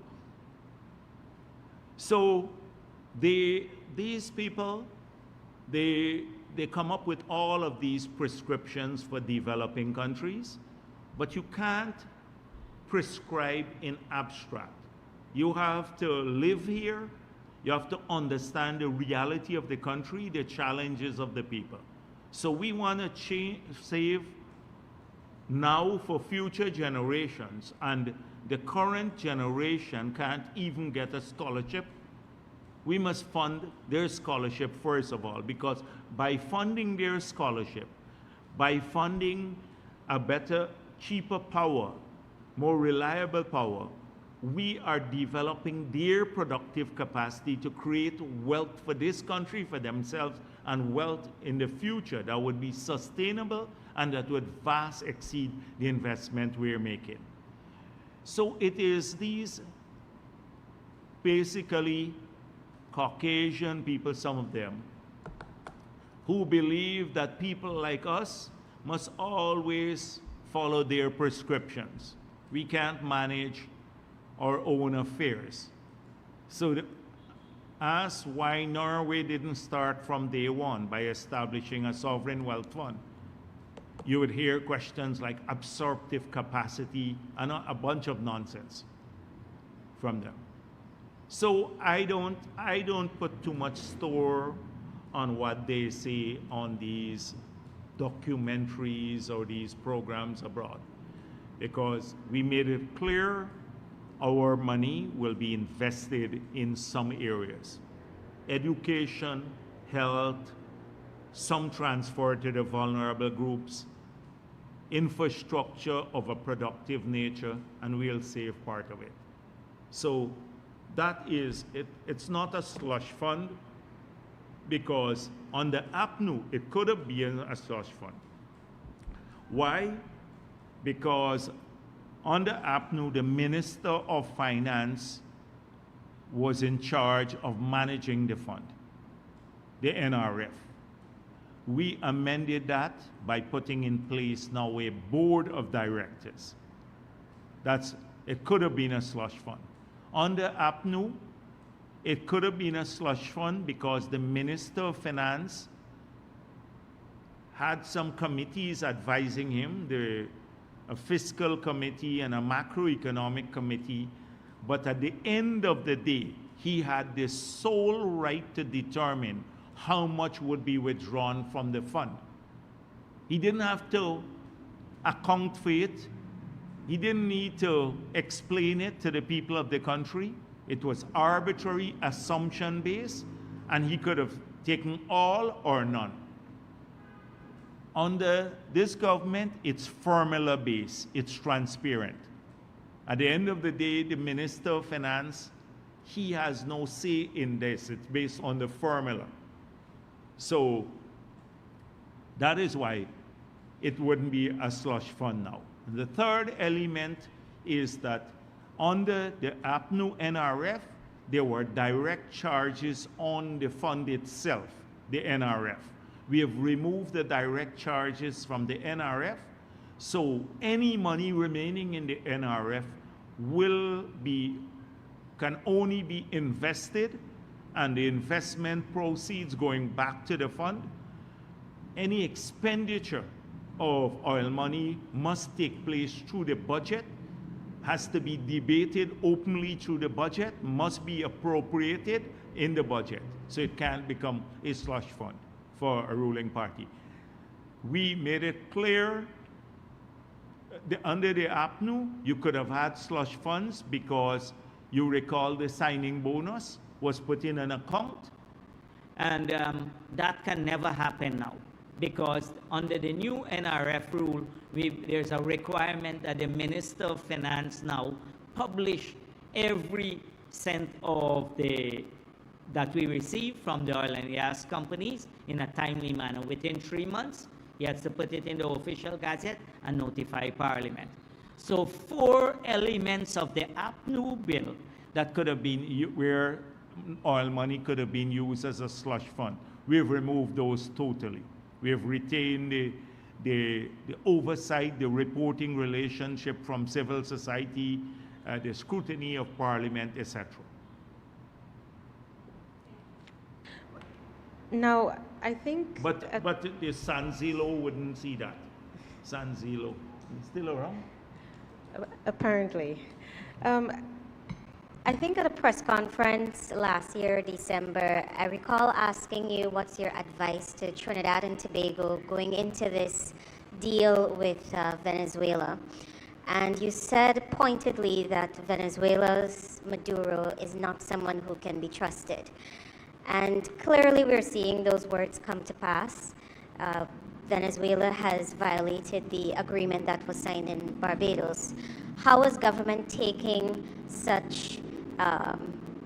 So these people, they come up with all of these prescriptions for developing countries, but you can't prescribe in abstract. You have to live here, you have to understand the reality of the country, the challenges of the people. So we want to save now for future generations, and the current generation can't even get a scholarship. We must fund their scholarship first of all, because by funding their scholarship, by funding a better, cheaper power, more reliable power, we are developing their productive capacity to create wealth for this country, for themselves, and wealth in the future that would be sustainable and that would vastly exceed the investment we're making. So it is these basically Caucasian people, some of them, who believe that people like us must always follow their prescriptions. We can't manage our own affairs. So ask why Norway didn't start from day one by establishing a sovereign wealth fund. You would hear questions like absorptive capacity and a bunch of nonsense from them. So I don't put too much store on what they say on these documentaries or these programs abroad, because we made it clear our money will be invested in some areas: education, health, some transfer to the vulnerable groups, infrastructure of a productive nature, and we'll save part of it. So that is it. It's not a slush fund, because on the APNU, it could have been a slush fund. Why? Because on the APNU, the Minister of Finance was in charge of managing the fund, the NRF. We amended that by putting in place now a board of directors. It could have been a slush fund. On the APNU, it could have been a slush fund because the Minister of Finance had some committees advising him, a fiscal committee and a macroeconomic committee, but at the end of the day, he had the sole right to determine how much would be withdrawn from the fund. He didn't have to account for it. He didn't need to explain it to the people of the country. It was arbitrary, assumption-based, and he could have taken all or none. Under this government, it's formula-based, it's transparent. At the end of the day, the Minister of Finance, he has no say in this. It's based on the formula. So that is why it wouldn't be a slush fund now. The third element is that under the APNU NRF, there were direct charges on the fund itself, the NRF. We have removed the direct charges from the NRF, so any money remaining in the NRF can only be invested, and the investment proceeds going back to the fund. Any expenditure of oil money must take place through the budget, has to be debated openly through the budget, must be appropriated in the budget. So it can't become a slush fund for a ruling party. We made it clear under the APNU, you could have had slush funds because you recall the signing bonus was put in an account. And that can never happen now, because under the new NRF rule, there's a requirement that the Minister of Finance now publish every cent of that we receive from the oil and gas companies in a timely manner. Within 3 months, he has to put it in the official gazette and notify Parliament. So 4 elements of the APNU bill that could have been where oil money could have been used as a slush fund, we've removed those totally. We have retained the oversight, the reporting relationship from civil society, the scrutiny of Parliament, etc. Now, I think... But the San Zilo wouldn't see that. San Zilo, still around? Apparently. I think at a press conference last year, December, I recall asking you what's your advice to Trinidad and Tobago going into this deal with Venezuela. And you said pointedly that Venezuela's Maduro is not someone who can be trusted. And clearly we're seeing those words come to pass. Venezuela has violated the agreement that was signed in Barbados. How is government taking such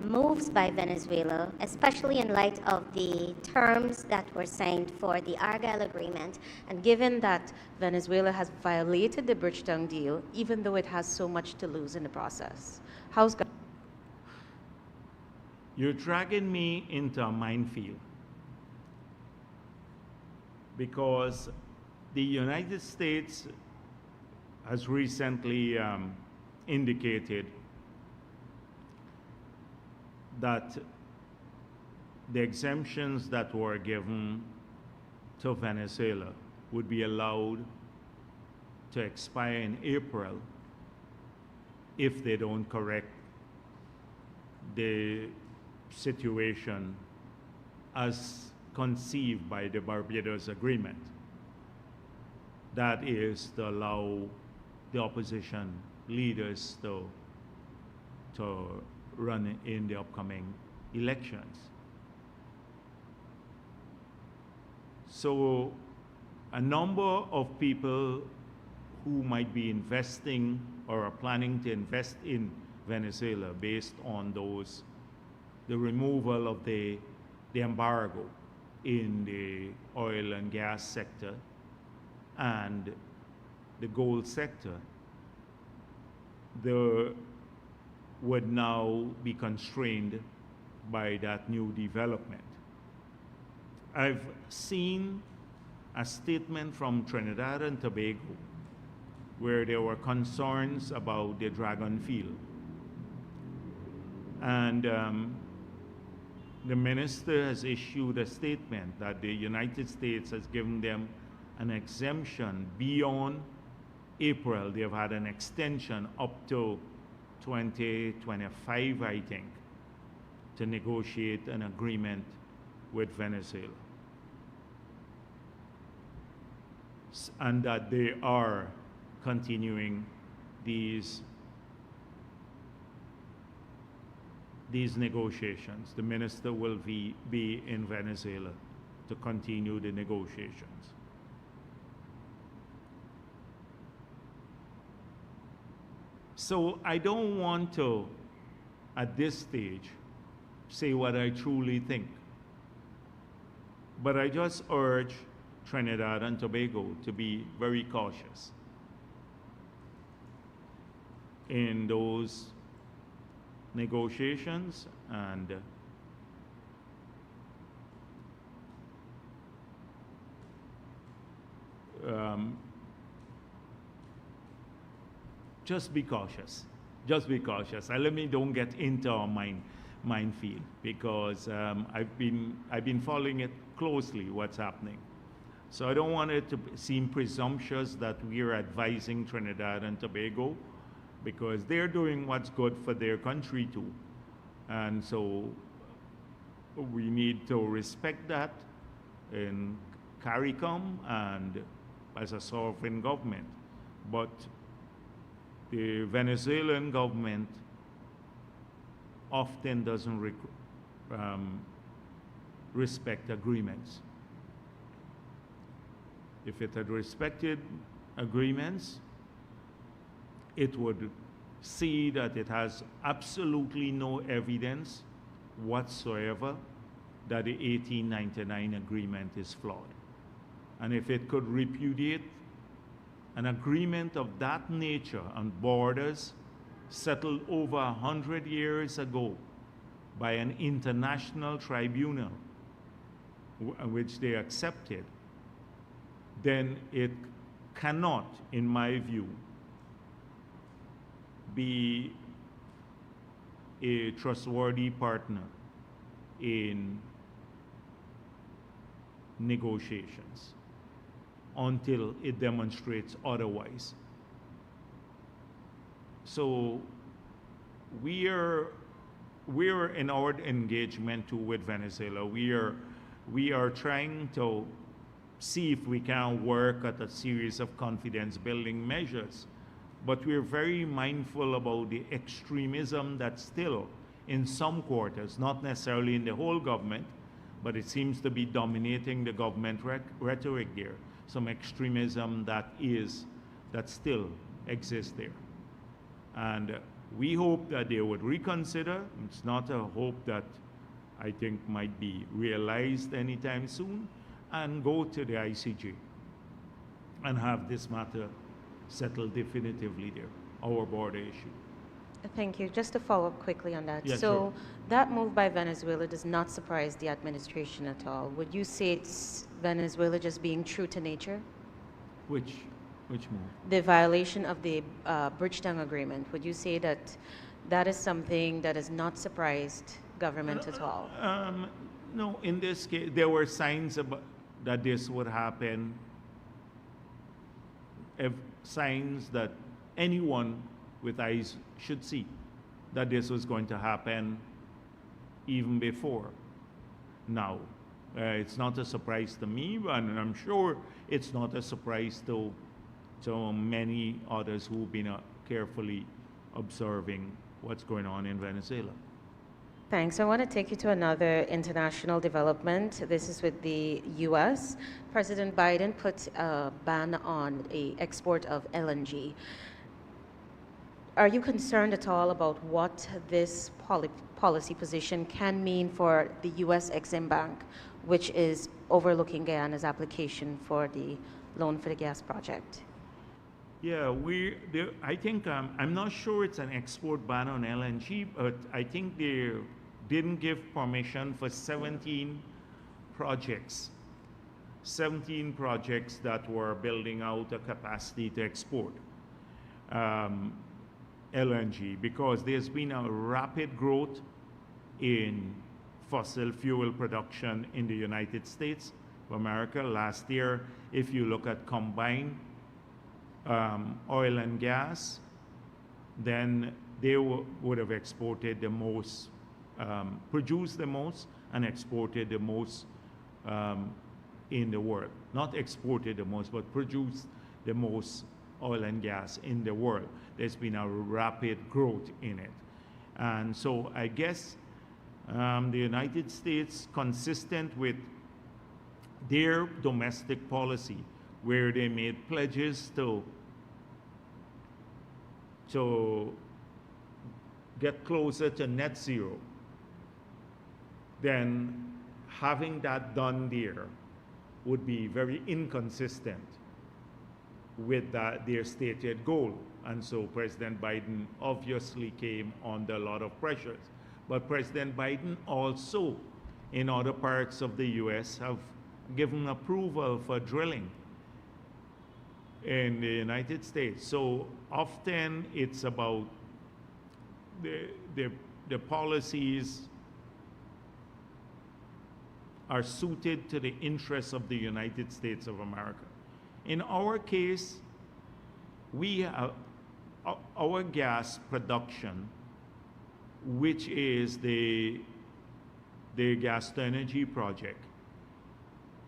moves by Venezuela, especially in light of the terms that were signed for the Argyle Agreement, and given that Venezuela has violated the Bridgetown deal, even though it has so much to lose in the process? You're dragging me into a minefield, because the United States has recently indicated that the exemptions that were given to Venezuela would be allowed to expire in April if they don't correct the situation as conceived by the Barbados Agreement. That is to allow the opposition leaders to run in the upcoming elections. So a number of people who might be investing or are planning to invest in Venezuela based on the removal of the embargo in the oil and gas sector and the gold sector, they would now be constrained by that new development. I've seen a statement from Trinidad and Tobago where there were concerns about the Dragon Field. And the minister has issued a statement that the United States has given them an exemption beyond April. They've had an extension up to 2025, I think, to negotiate an agreement with Venezuela. And that they are continuing these negotiations. The minister will be in Venezuela to continue the negotiations. So I don't want to, at this stage, say what I truly think. But I just urge Trinidad and Tobago to be very cautious in those negotiations and just be cautious. Just be cautious. And let me don't get into our minefield because I've been following it closely, what's happening. So I don't want it to seem presumptuous that we're advising Trinidad and Tobago because they're doing what's good for their country too. And so we need to respect that in CARICOM and as a sovereign government. But the Venezuelan government often doesn't respect agreements. If it had respected agreements, it would see that it has absolutely no evidence whatsoever that the 1899 agreement is flawed. And if it could repudiate an agreement of that nature on borders settled over 100 years ago by an international tribunal, which they accepted, then it cannot, in my view, be a trustworthy partner in negotiations until it demonstrates otherwise. So we're in our engagement too with Venezuela. We are trying to see if we can work at a series of confidence building measures. But we're very mindful about the extremism that's still in some quarters, not necessarily in the whole government, but it seems to be dominating the government rhetoric there. Some extremism that still exists there. And we hope that they would reconsider. It's not a hope that I think might be realized anytime soon, and go to the ICJ and have this matter settled definitively there, our border issue. Thank you. Just to follow up quickly on that. Yes, so sure. that move by Venezuela does not surprise the administration at all. Would you say it's Venezuela just being true to nature? Which? Which move? The violation of the Bridgetown Agreement. Would you say that that is something that has not surprised government at all? No, in this case, there were signs about that this would happen, signs that anyone with eyes should see that this was going to happen even before. Now, it's not a surprise to me, and I'm sure it's not a surprise to many others who've been carefully observing what's going on in Venezuela. Thanks. I want to take you to another international development. This is with the U.S. President Biden put a ban on the export of LNG. Are you concerned at all about what this policy position can mean for the U.S. Exim Bank, which is overlooking Guyana's application for the loan for the gas project? Yeah, I think, I'm not sure it's an export ban on LNG, but I think they didn't give permission for 17 projects. 17 projects that were building out a capacity to export LNG, because there's been a rapid growth in fossil fuel production in the United States of America. Last year, if you look at combined oil and gas, then they would have exported the most, produced the most, and exported the most in the world. Not exported the most, but produced the most oil and gas in the world. There's been a rapid growth in it. And so I guess the United States, consistent with their domestic policy, where they made pledges to get closer to net zero, then having that done there would be very inconsistent with their stated goal. And so President Biden obviously came under a lot of pressures. But President Biden also, in other parts of the US, have given approval for drilling in the United States. So often it's about the policies are suited to the interests of the United States of America. In our case, we have our gas production, which is the gas to energy project.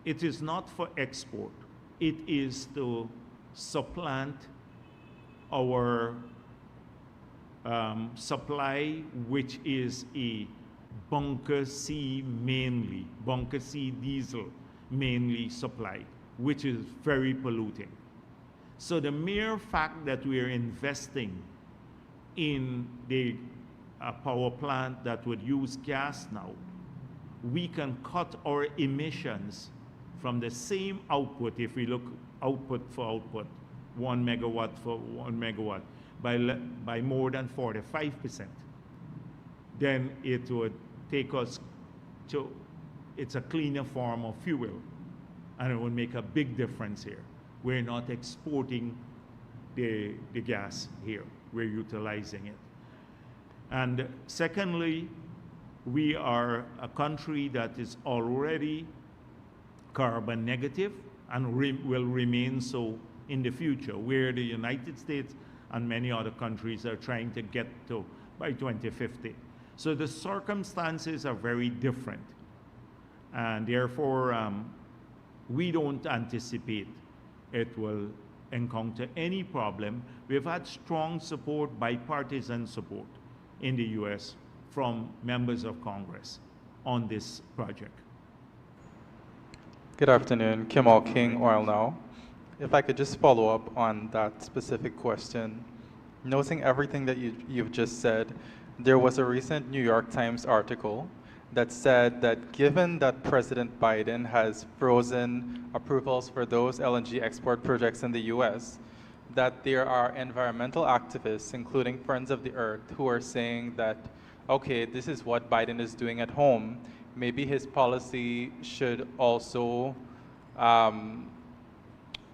It is not for export. It is to supplant our supply, which is a bunker C mainly, bunker C diesel mainly supply, which is very polluting. So the mere fact that we are investing in the power plant that would use gas now, we can cut our emissions from the same output, if we look output for output, 1 megawatt for 1 megawatt, by more than 45%. Then it would take us to, it's a cleaner form of fuel, and it would make a big difference here. We're not exporting the gas here, we're utilizing it. And secondly, we are a country that is already carbon negative and will remain so in the future, where the United States and many other countries are trying to get to by 2050. So the circumstances are very different. And therefore, we don't anticipate it will encounter any problem. We've had strong support, bipartisan support in the US from members of Congress on this project. Good afternoon, Kimal King, Oil Now. If I could just follow up on that specific question. Noting everything that you've just said, there was a recent New York Times article that said that given that President Biden has frozen approvals for those LNG export projects in the US, that there are environmental activists, including Friends of the Earth, who are saying that, okay, this is what Biden is doing at home. Maybe his policy should also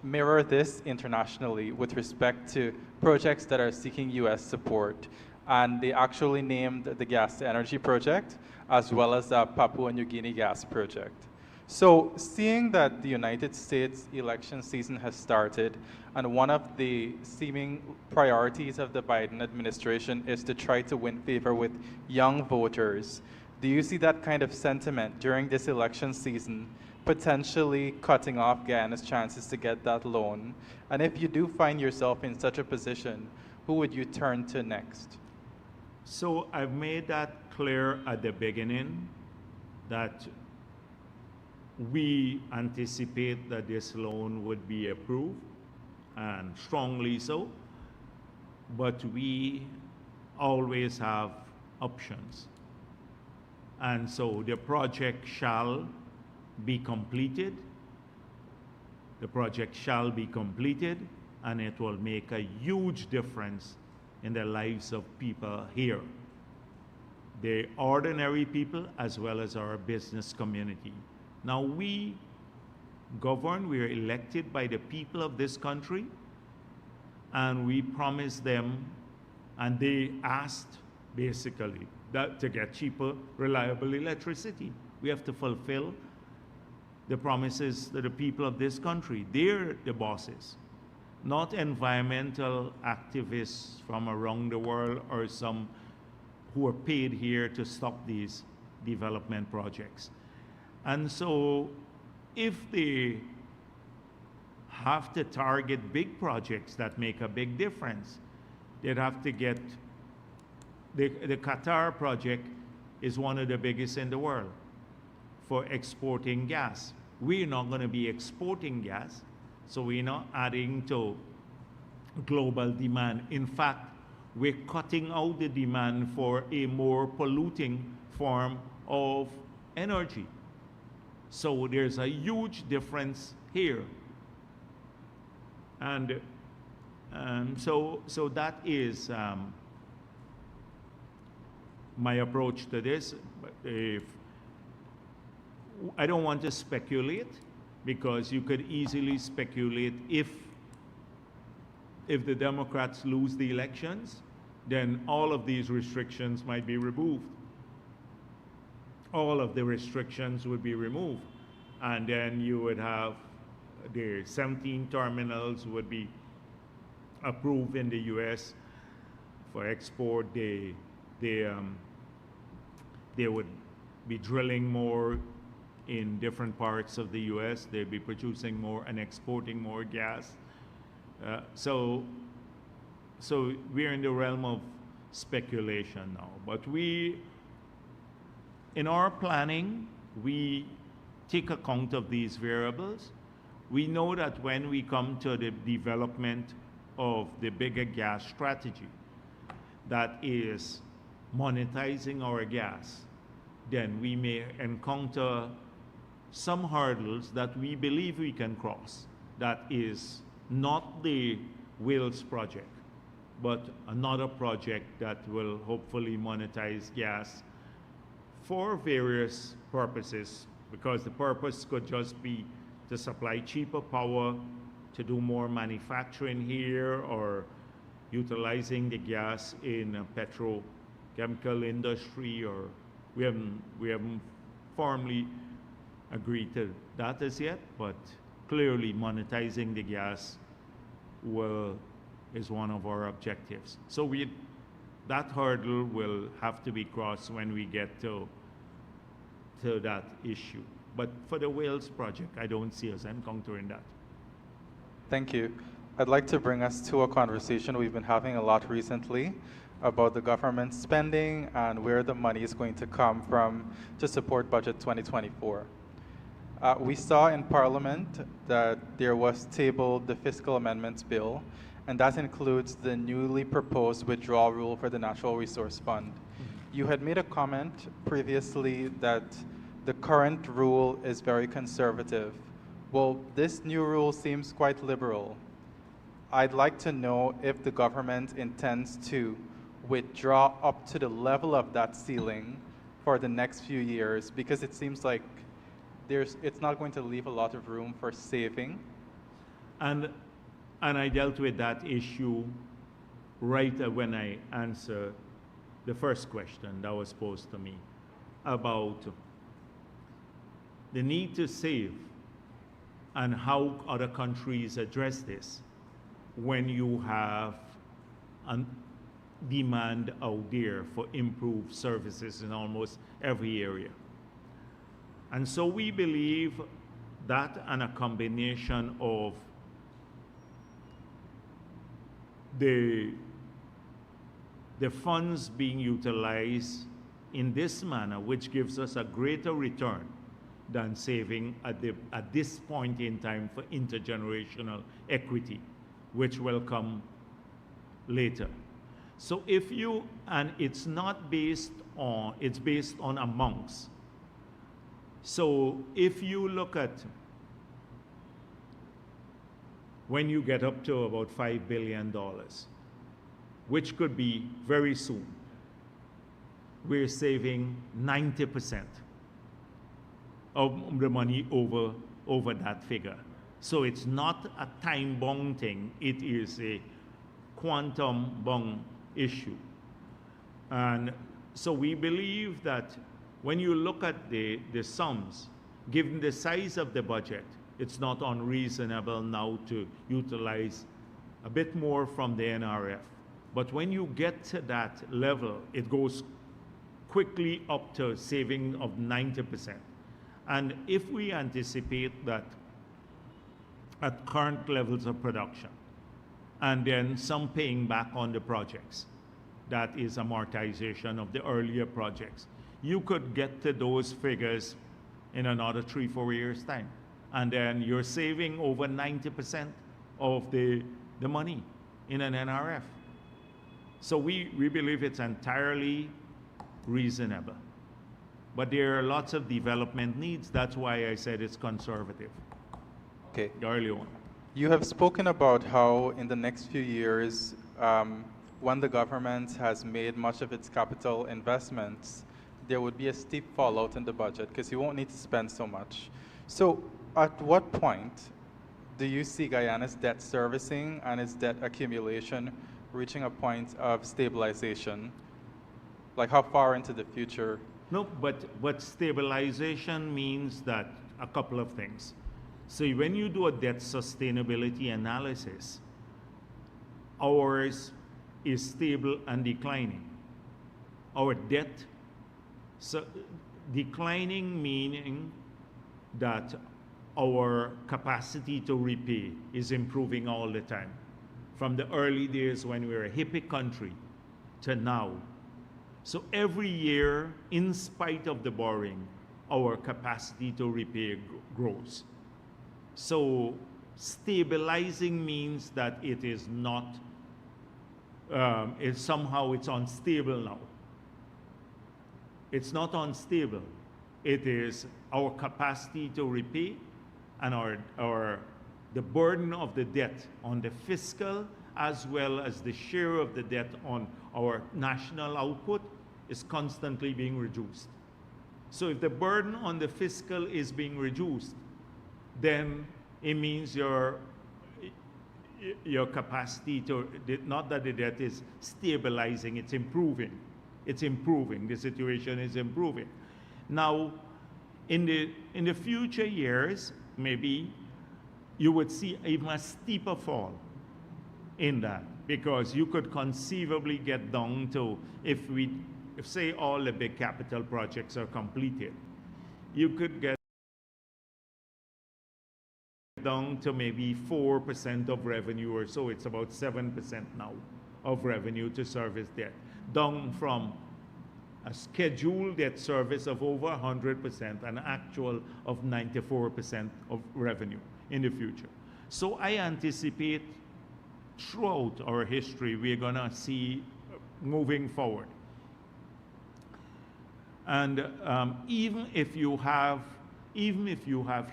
mirror this internationally with respect to projects that are seeking US support. And they actually named the gas to energy project as well as the Papua New Guinea gas project. So seeing that the United States election season has started, and one of the seeming priorities of the Biden administration is to try to win favor with young voters, do you see that kind of sentiment during this election season potentially cutting off Guyana's chances to get that loan? And if you do find yourself in such a position, who would you turn to next? So I've made that clear at the beginning that we anticipate that this loan would be approved, and strongly so, but we always have options. And so the project shall be completed. The project shall be completed, and it will make a huge difference in the lives of people here, the ordinary people as well as our business community. Now we govern, we are elected by the people of this country, and we promise them, and they asked basically that to get cheaper, reliable electricity. We have to fulfill the promises to the people of this country. They're the bosses, not environmental activists from around the world or some who are paid here to stop these development projects. And so if they have to target big projects that make a big difference, they'd have to get, the Qatar project is one of the biggest in the world for exporting gas. We're not going to be exporting gas, so we're not adding to global demand. In fact, we're cutting out the demand for a more polluting form of energy. So there's a huge difference here. And so that is my approach to this. If I don't want to speculate, because you could easily speculate if the Democrats lose the elections, then all of these restrictions might be removed. All of the restrictions would be removed. And then you would have the 17 terminals would be approved in the US for export. They would be drilling more in different parts of the US. They'd be producing more and exporting more gas. So we're in the realm of speculation now. But in our planning, we take account of these variables. We know that when we come to the development of the bigger gas strategy, that is monetizing our gas, then we may encounter some hurdles that we believe we can cross. That is not the Wales project, but another project that will hopefully monetize gas for various purposes, because the purpose could just be to supply cheaper power, to do more manufacturing here, or utilizing the gas in a petrochemical industry, or we haven't formally agreed to that as yet, but clearly monetizing the gas is one of our objectives. So that hurdle will have to be crossed when we get to that issue. But for the Wales project, I don't see us encountering that. Thank you. I'd like to bring us to a conversation we've been having a lot recently about the government spending and where the money is going to come from to support Budget 2024. We saw in Parliament that there was tabled the Fiscal Amendments Bill, and that includes the newly proposed withdrawal rule for the Natural Resource Fund. You had made a comment previously that the current rule is very conservative. Well, this new rule seems quite liberal. I'd like to know if the government intends to withdraw up to the level of that ceiling for the next few years, because it seems like it's not going to leave a lot of room for saving. And, and I dealt with that issue right when I answered the first question that was posed to me about the need to save and how other countries address this when you have a demand out there for improved services in almost every area. And so we believe that and a combination of the funds being utilized in this manner, which gives us a greater return than saving at this point in time for intergenerational equity, which will come later. So if you, and it's not based on, it's based on amounts. So if you look at when you get up to about $5 billion, which could be very soon, we're saving 90% of the money over that figure. So it's not a time-bound thing, it is a quantum-bound issue. And so we believe that when you look at the sums, given the size of the budget, it's not unreasonable now to utilize a bit more from the NRF. But when you get to that level, it goes quickly up to saving of 90%. And if we anticipate that at current levels of production, and then some paying back on the projects, that is amortization of the earlier projects, you could get to those figures in another 3-4 years' time. And then you're saving over 90% of the money in an NRF. So we believe it's entirely reasonable. But there are lots of development needs. That's why I said it's conservative. Okay. The early one. You have spoken about how in the next few years, when the government has made much of its capital investments, there would be a steep fallout in the budget because you won't need to spend so much. So at what point do you see Guyana's debt servicing and its debt accumulation reaching a point of stabilization? Like how far into the future? No, but stabilization means that a couple of things. So when you do a debt sustainability analysis, ours is stable and declining. Our debt, so declining meaning that our capacity to repay is improving all the time. From the early days when we were a hippie country to now. So every year, in spite of the borrowing, our capacity to repay grows. So stabilizing means that it is not, somehow it's unstable now. It's not unstable. It is our capacity to repay and the burden of the debt on the fiscal as well as the share of the debt on our national output is constantly being reduced. So if the burden on the fiscal is being reduced, then it means your capacity to, not that the debt is stabilizing, it's improving. It's improving, the situation is improving. Now, in the future years, maybe you would see even a steeper fall in that, because you could conceivably get down to, if say all the big capital projects are completed, you could get down to maybe 4% of revenue or so. It's about 7% now of revenue to service debt, down from a scheduled debt service of over 100%, an actual of 94% of revenue in the future. So I anticipate throughout our history, we're gonna see moving forward. And even if you have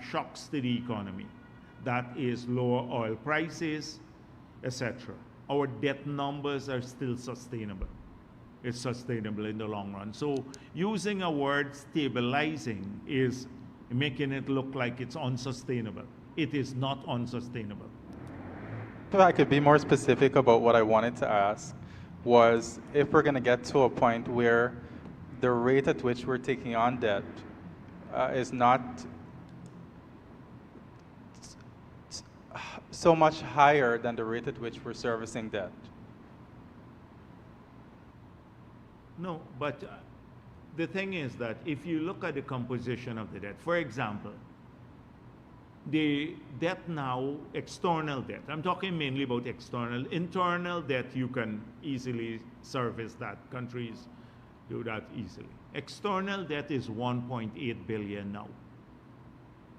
shocks to the economy, that is lower oil prices, etc., our debt numbers are still sustainable. It's sustainable in the long run. So using a word stabilizing is making it look like it's unsustainable. It is not unsustainable. If I could be more specific about what I wanted to ask was if we're going to get to a point where the rate at which we're taking on debt is not so much higher than the rate at which we're servicing debt. No, but the thing is that if you look at the composition of the debt, for example, the debt now, external debt, I'm talking mainly about external. Internal debt, you can easily service that. Countries do that easily. External debt is 1.8 billion now.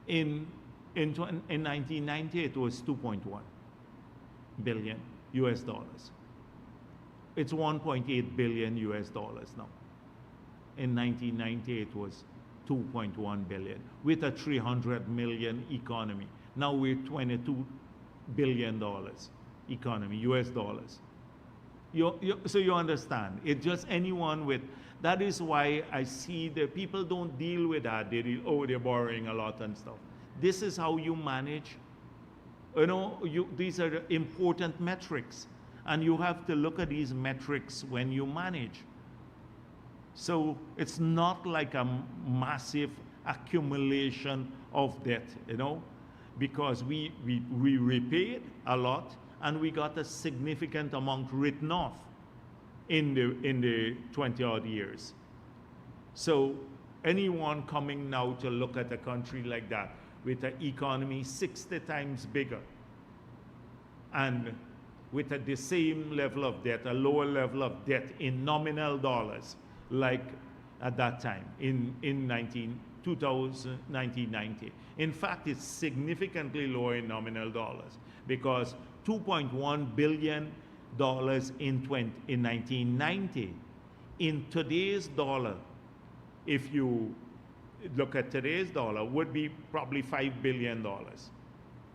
In 1990, it was 2.1 billion US dollars. It's 1.8 billion US dollars now. In 1990, it was 2.1 billion with a 300 million economy. Now we're 22 billion dollars economy, US dollars. So you understand, it's just anyone with, that is why I see the people don't deal with that. They deal, oh, they're borrowing a lot and stuff. This is how you manage, these are the important metrics. And you have to look at these metrics when you manage. So it's not like a massive accumulation of debt, because we repaid a lot and we got a significant amount written off in the 20 odd years. So anyone coming now to look at a country like that with an economy 60 times bigger and with the same level of debt, a lower level of debt in nominal dollars, like at that time in 1990. In fact, it's significantly lower in nominal dollars because $2.1 billion in 1990. In today's dollar, if you look at today's dollar, would be probably $5 billion.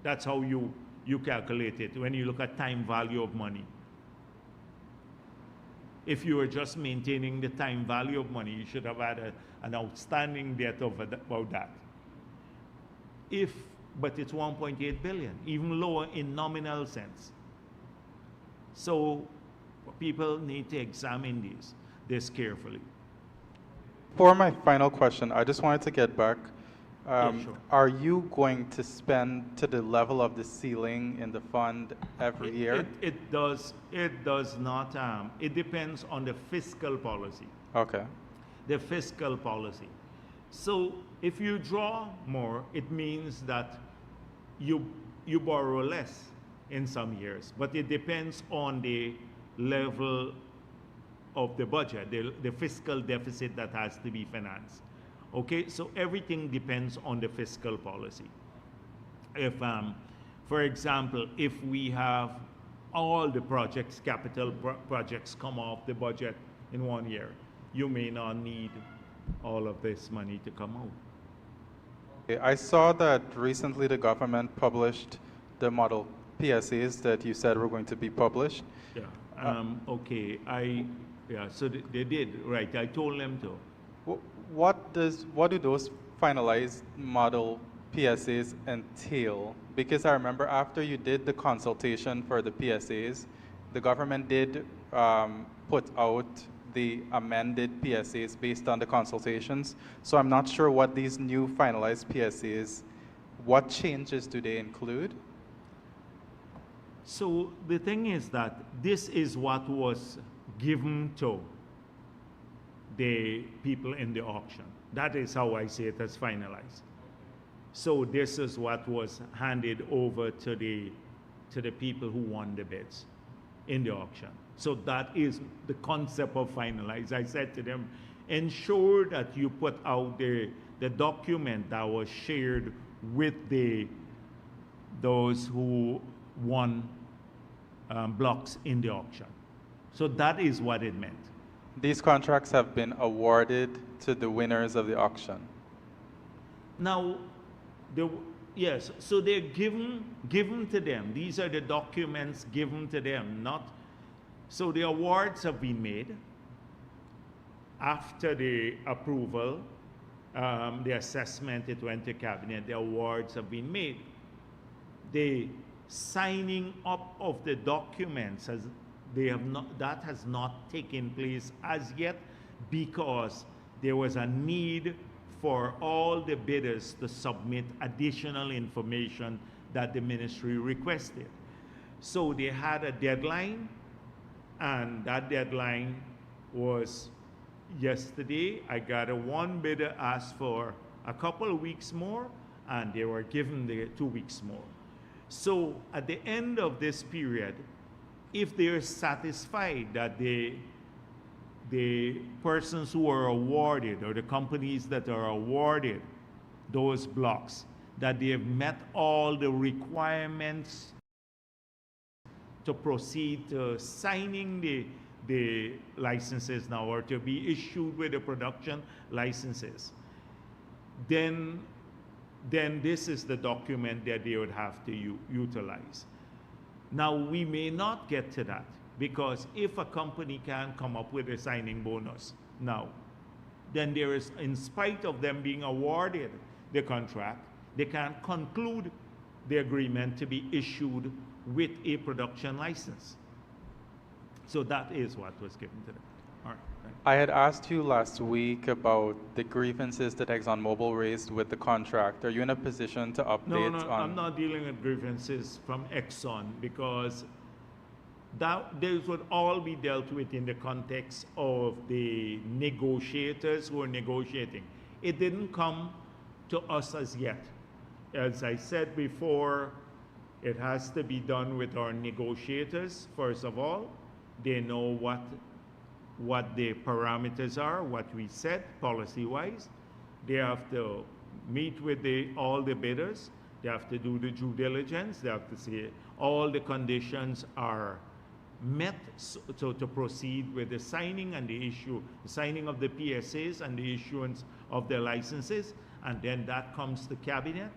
That's how you calculate it when you look at time value of money. If you were just maintaining the time value of money, you should have had an outstanding debt of about that. But it's 1.8 billion, even lower in nominal sense. So people need to examine this carefully. For my final question, I just wanted to get back. Yeah, sure. Are you going to spend to the level of the ceiling in the fund every year? It does not. It depends on the fiscal policy. Okay. The fiscal policy. So if you draw more, it means that you borrow less in some years. But it depends on the level of the budget, the fiscal deficit that has to be financed. Okay, so everything depends on the fiscal policy. If, for example, if we have all the projects, capital projects come off the budget in 1 year, you may not need all of this money to come out. Okay, I saw that recently the government published the model PSAs that you said were going to be published. Yeah, okay, so they did, right, I told them to. What do those finalized model PSAs entail? Because I remember after you did the consultation for the PSAs, the government did put out the amended PSAs based on the consultations. So I'm not sure what these new finalized PSAs, what changes do they include? So the thing is that this is what was given to the people in the auction. That is how I see it as finalized. So this is what was handed over to the people who won the bids in the auction. So that is the concept of finalized. I said to them, ensure that you put out the document that was shared with those who won blocks in the auction. So that is what it meant. These contracts have been awarded to the winners of the auction. Now, yes, so they're given to them. These are the documents given to them, so the awards have been made after the approval, the assessment, it went to cabinet, the awards have been made. signing up of the documents as that has not taken place as yet, because there was a need for all the bidders to submit additional information that the ministry requested. So they had a deadline, and that deadline was yesterday. I got one bidder asked for a couple of weeks more, and they were given the 2 weeks more. So at the end of this period, if they're satisfied that the persons who are awarded, or the companies that are awarded those blocks, that they have met all the requirements to proceed to signing the licenses now, or to be issued with the production licenses, then this is the document that they would have to utilize. Now, we may not get to that, because if a company can come up with a signing bonus now, then there is, in spite of them being awarded the contract, they can't conclude the agreement to be issued with a production license. So that is what was given to them. All right. Thank you. I had asked you last week about the grievances that ExxonMobil raised with the contract. Are you in a position to update No, on? I'm not dealing with grievances from Exxon, because those would all be dealt with in the context of the negotiators who are negotiating. It didn't come to us as yet. As I said before, it has to be done with our negotiators, first of all. They know what the parameters are, what we said policy-wise. They have to meet with all the bidders. They have to do the due diligence. They have to see all the conditions are met, so to proceed with the signing and the signing of the PSAs and the issuance of the licenses. And then that comes to cabinet,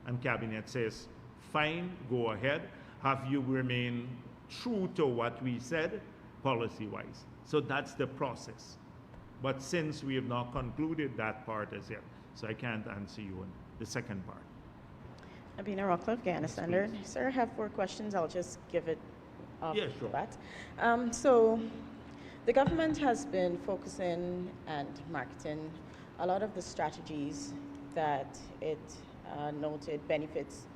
and cabinet says, fine, go ahead. Have you remain true to what we said policy-wise? So that's the process. But since we have not concluded that part as yet, so I can't answer you on the second part. Abina Rockcliffe, Guyana Standard. Sir, I have 4 questions. I'll just give it off Yeah, sure. the bat. So the government has been focusing and marketing a lot of the strategies that it noted benefits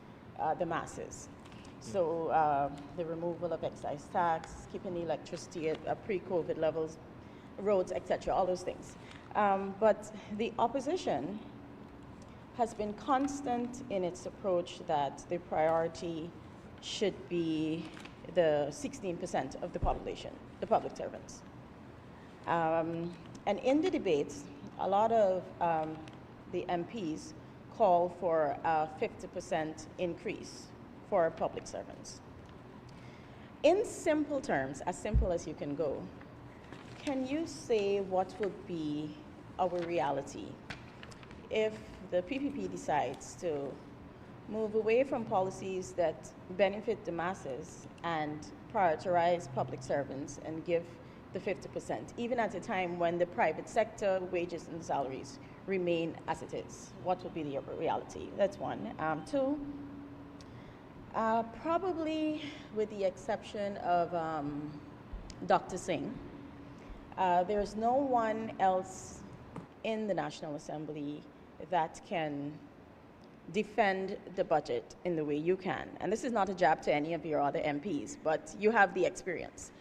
the masses. So the removal of excise tax, keeping the electricity at pre-COVID levels, roads, etc., all those things. But the opposition has been constant in its approach that the priority should be the 16% of the population, the public servants. And in the debates, a lot of the MPs call for a 50% increase for public servants. In simple terms, as simple as you can go, can you say what would be our reality if the PPP decides to move away from policies that benefit the masses and prioritize public servants and give the 50%, even at a time when the private sector wages and salaries remain as it is? What would be the reality? That's one. 2, probably with the exception of Dr. Singh, there's no one else in the National Assembly that can defend the budget in the way you can. And this is not a jab to any of your other MPs, but you have the experience.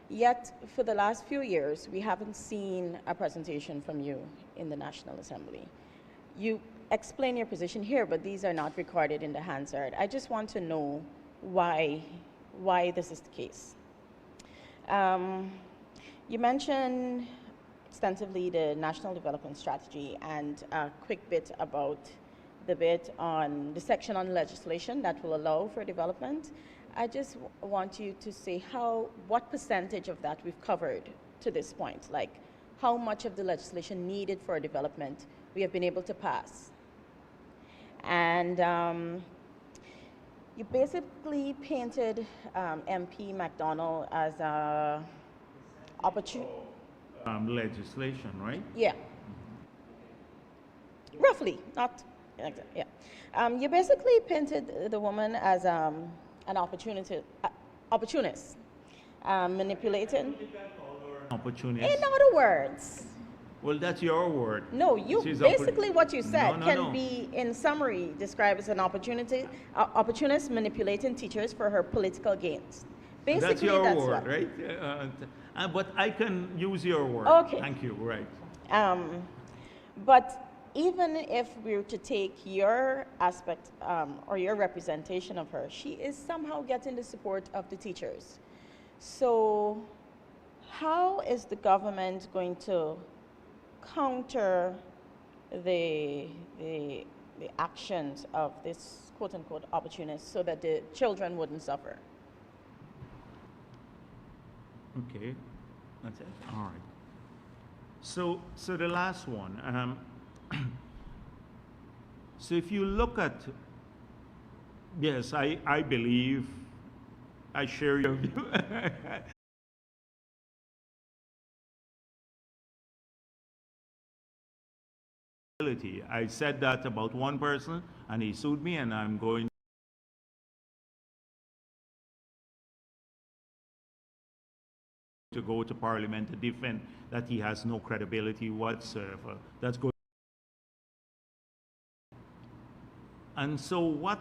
Yet, for the last few years, we haven't seen a presentation from you in the National Assembly. You explain your position here, but these are not recorded in the Hansard. I just want to know why this is the case. You mentioned extensively the National Development Strategy and a quick bit about the bit on the section on legislation that will allow for development. I just want you to say what percentage of that we've covered to this point, like how much of the legislation needed for development we have been able to pass. And you basically painted MP McDonald as a opportunity. Legislation, right? Yeah. Roughly, not exactly, yeah. You basically painted the woman as an opportunist, manipulating. Opportunist. In other words, Well, that's your word. no, you She's basically what you said No, no, can no. be, in summary, described as an opportunist manipulating teachers for her political gains. Basically, That's your that's word, what. right? But I can use your word. Okay. Thank you, right. But even if we were to take your aspect or your representation of her, she is somehow getting the support of the teachers. So how is the government going to counter the actions of this quote-unquote opportunist so that the children wouldn't suffer? Okay, that's it. All right. So the last one. So if you look at, yes, I believe, I share your view. I said that about one person, and he sued me, and I'm going to go to Parliament to defend that he has no credibility whatsoever. That's good. And so what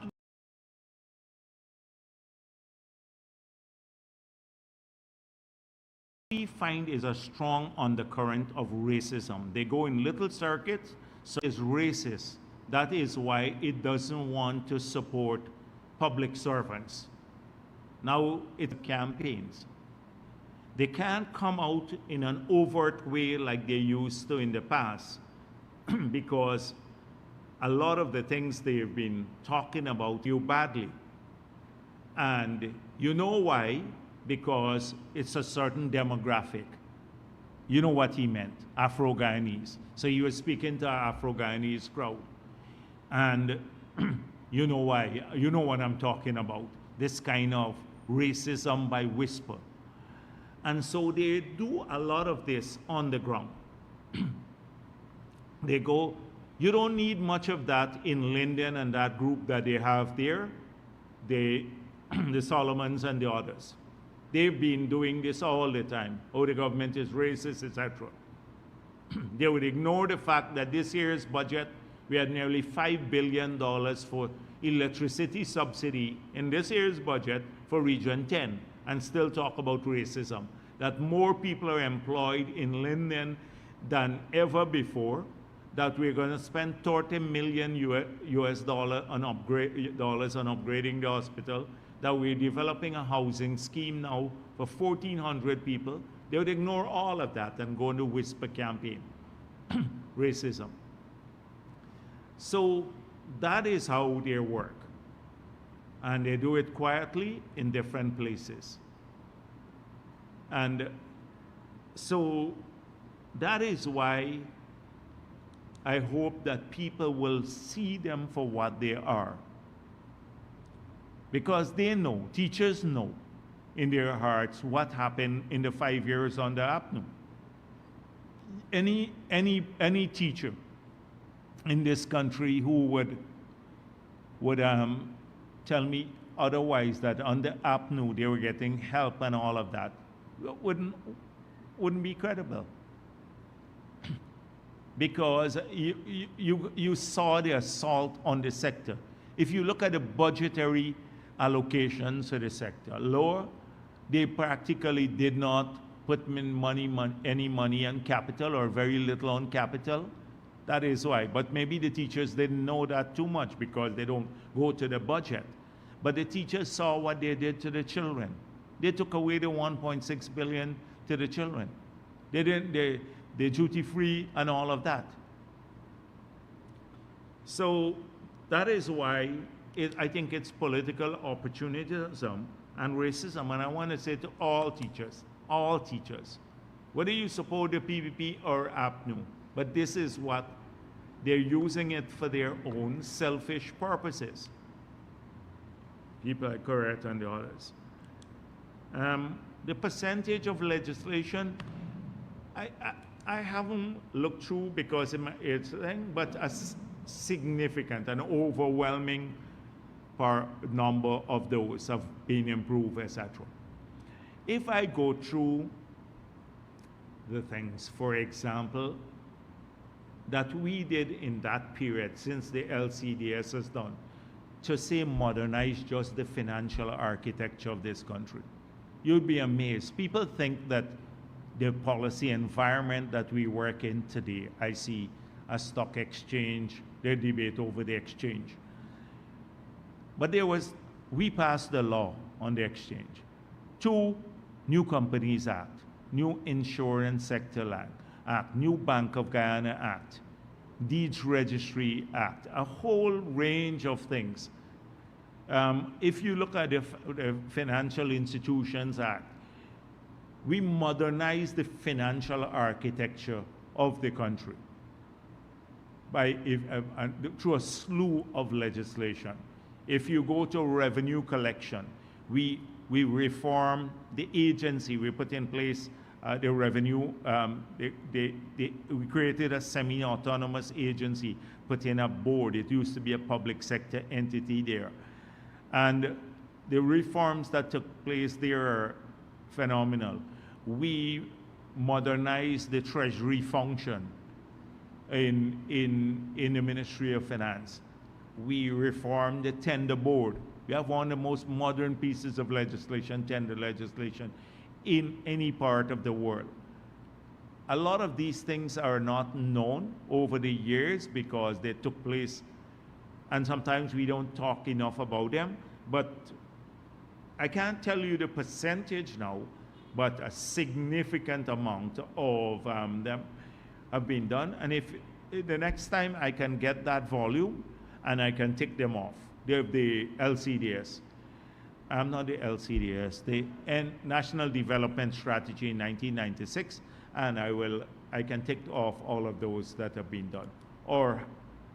we find is a strong undercurrent of racism. They go in little circuits, so it's racist. That is why it doesn't want to support public servants. Now it campaigns. They can't come out in an overt way like they used to in the past because a lot of the things they've been talking about you badly. And you know why? Because it's a certain demographic. You know what he meant, Afro-Guyanese. So he was speaking to an Afro-Guyanese crowd. And you know why, you know what I'm talking about, this kind of racism by whisper. And so they do a lot of this on the ground. They go, you don't need much of that in Linden and that group that they have there, the Solomons and the others. They've been doing this all the time. Oh, the government is racist, etc. They would ignore the fact that this year's budget, we had nearly $5 billion for electricity subsidy in this year's budget for Region 10 and still talk about racism. That more people are employed in Linden than ever before, that we're going to spend $30 million US on upgrading the hospital, that we're developing a housing scheme now for 1,400 people. They would ignore all of that and go on the whisper campaign. Racism. So that is how they work. And they do it quietly in different places. And so that is why I hope that people will see them for what they are. Because they know, teachers know in their hearts what happened in the 5 years under APNU. Any teacher in this country who would tell me otherwise, that under APNU they were getting help and all of that, wouldn't be credible. Because you saw the assault on the sector. If you look at the budgetary allocations to the sector, lower, they practically did not put any money on capital or very little on capital. That is why. But maybe the teachers didn't know that too much because they don't go to the budget. But the teachers saw what they did to the children. They took away the $1.6 billion to the children. They didn't, the duty-free and all of that. So that is why I think it's political opportunism and racism. And I want to say to all teachers, whether you support the PPP or APNU, but this is what they're using it for their own selfish purposes. People like Correct and the others. The percentage of legislation, I haven't looked through because it's but a significant and overwhelming per number of those have been improved, etc. If I go through the things, for example, that we did in that period since the LCDS has done, to say modernize just the financial architecture of this country, you'd be amazed. People think that the policy environment that we work in today, I see a stock exchange, the debate over the exchange. But we passed the law on the exchange. 2, New Companies Act, New Insurance Sector Act, New Bank of Guyana Act, Deeds Registry Act, a whole range of things. If you look at the Financial Institutions Act, we modernized the financial architecture of the country through a slew of legislation. If you go to revenue collection, we reformed the agency. We put in place the revenue. We created a semi-autonomous agency, put in a board. It used to be a public sector entity there. And the reforms that took place there are phenomenal. We modernized the treasury function in the Ministry of Finance. We reformed the tender board. We have one of the most modern pieces of legislation, tender legislation, in any part of the world. A lot of these things are not known over the years because they took place, and sometimes we don't talk enough about them. But I can't tell you the percentage now, but a significant amount of them have been done. And if the next time I can get that volume and I can tick them off, the LCDS, I'm not the LCDS, the National Development Strategy in 1996, and I can tick off all of those that have been done. Or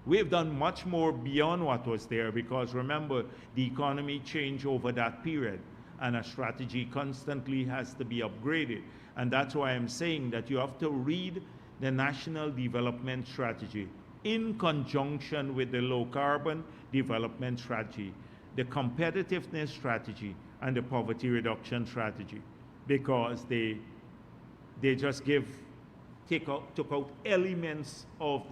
we've done much more beyond what was there, because remember, the economy changed over that period, and a strategy constantly has to be upgraded. And that's why I'm saying that you have to read the National Development Strategy in conjunction with the Low Carbon Development Strategy, the Competitiveness Strategy, and the Poverty Reduction Strategy, because they just took out elements of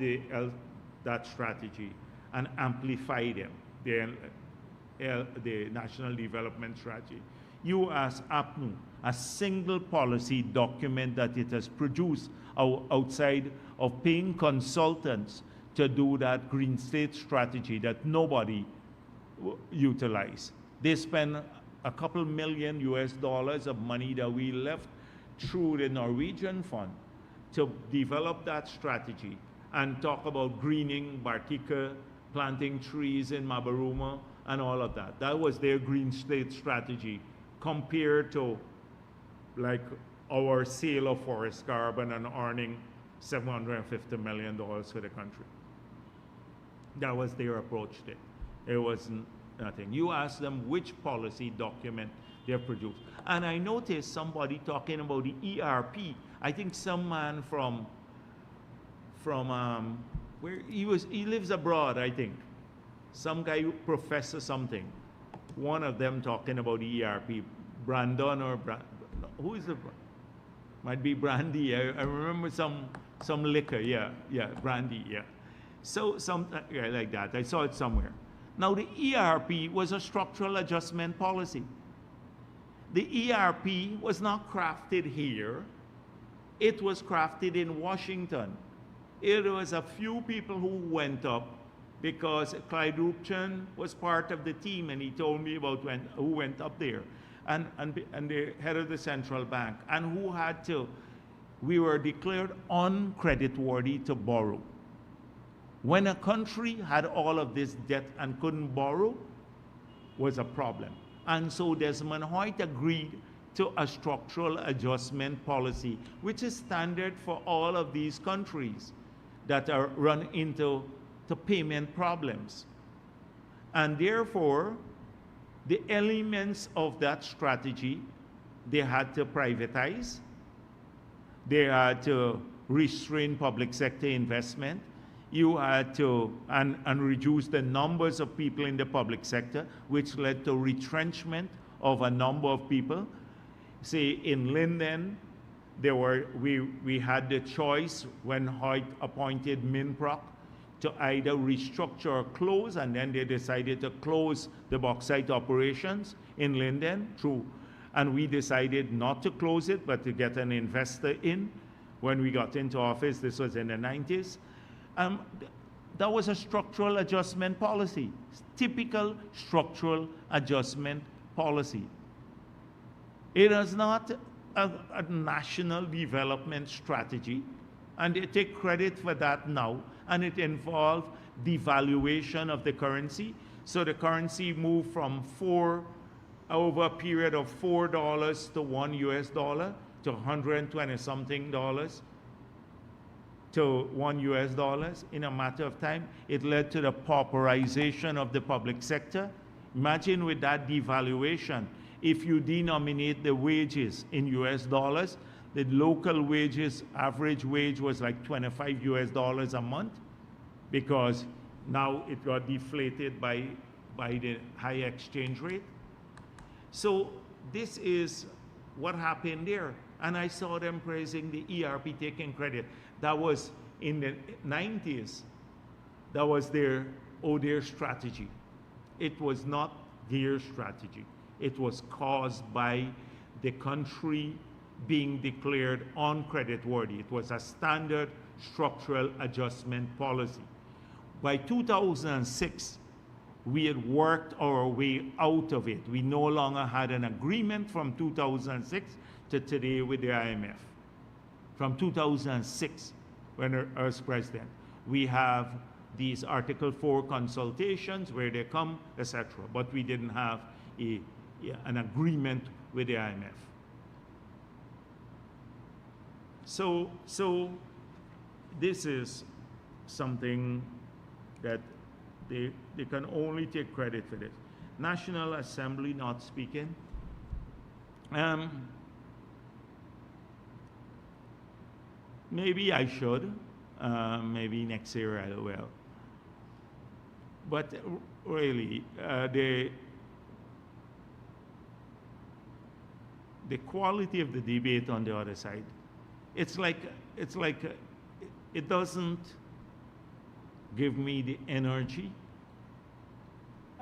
that strategy and amplify them, the National Development Strategy. You as APNU, a single policy document that it has produced outside of paying consultants to do that Green State strategy that nobody utilized. They spent a couple $million of money that we left through the Norwegian fund to develop that strategy and talk about greening Bartica, planting trees in Mabaruma, and all of that. That was their Green State strategy compared to like our sale of forest carbon and earning $750 million for the country. That was their approach to it. It wasn't nothing. You ask them which policy document they produced. And I noticed somebody talking about the ERP. I think some man from where he lives abroad, I think. Some guy, professor something. One of them talking about the ERP. Brandon or who is the, might be Brandy. I remember some liquor, yeah, Brandy, yeah. So like that, I saw it somewhere. Now the ERP was a structural adjustment policy. The ERP was not crafted here. It was crafted in Washington. It was a few people who went up because Clyde Rupchen was part of the team, and he told me about who went up there, and the head of the central bank, and who had to, we were declared uncreditworthy to borrow. When a country had all of this debt and couldn't borrow, was a problem. And so Desmond Hoyt agreed to a structural adjustment policy, which is standard for all of these countries that are run into payment problems. And therefore, the elements of that strategy, they had to privatize, they had to restrain public sector investment, You had to, and reduce the numbers of people in the public sector, which led to retrenchment of a number of people. See, in Linden, we had the choice when Hoyt appointed Minproc to either restructure or close, and then they decided to close the bauxite operations in Linden and we decided not to close it, but to get an investor in. When we got into office, this was in the 90s. That was a structural adjustment policy, typical structural adjustment policy. It is not a national development strategy, and they take credit for that now, and it involved devaluation of the currency. So the currency moved from over a period of $4 to $1 to 120 something dollars to $1 in a matter of time. It led to the pauperization of the public sector. Imagine with that devaluation, if you denominate the wages in US dollars, the local wages, average wage was like $25 a month, because now it got deflated by the high exchange rate. So this is what happened there. And I saw them praising the ERP, taking credit. That was in the 90s. That was their strategy. It was not their strategy. It was caused by the country being declared uncreditworthy. It was a standard structural adjustment policy. By 2006, we had worked our way out of it. We no longer had an agreement from 2006 to today with the IMF. From 2006, when I was president, we have these Article 4 consultations where they come, etc. But we didn't have an agreement with the IMF. So this is something that they can only take credit for this. National Assembly not speaking. Maybe I should. Maybe next year I will. But really, the quality of the debate on the other side, it's like it doesn't give me the energy.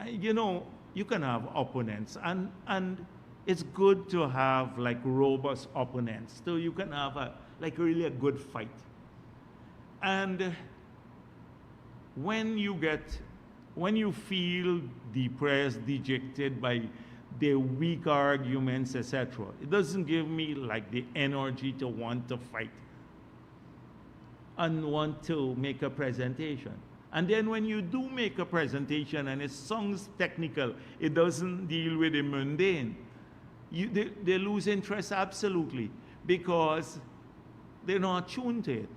You know, you can have opponents, and it's good to have like robust opponents, so you can have really a good fight. And when you feel depressed, dejected by the weak arguments, etc., it doesn't give me like the energy to want to fight and want to make a presentation. And then when you do make a presentation and it sounds technical, it doesn't deal with the mundane, they lose interest absolutely, because they're not tuned to it.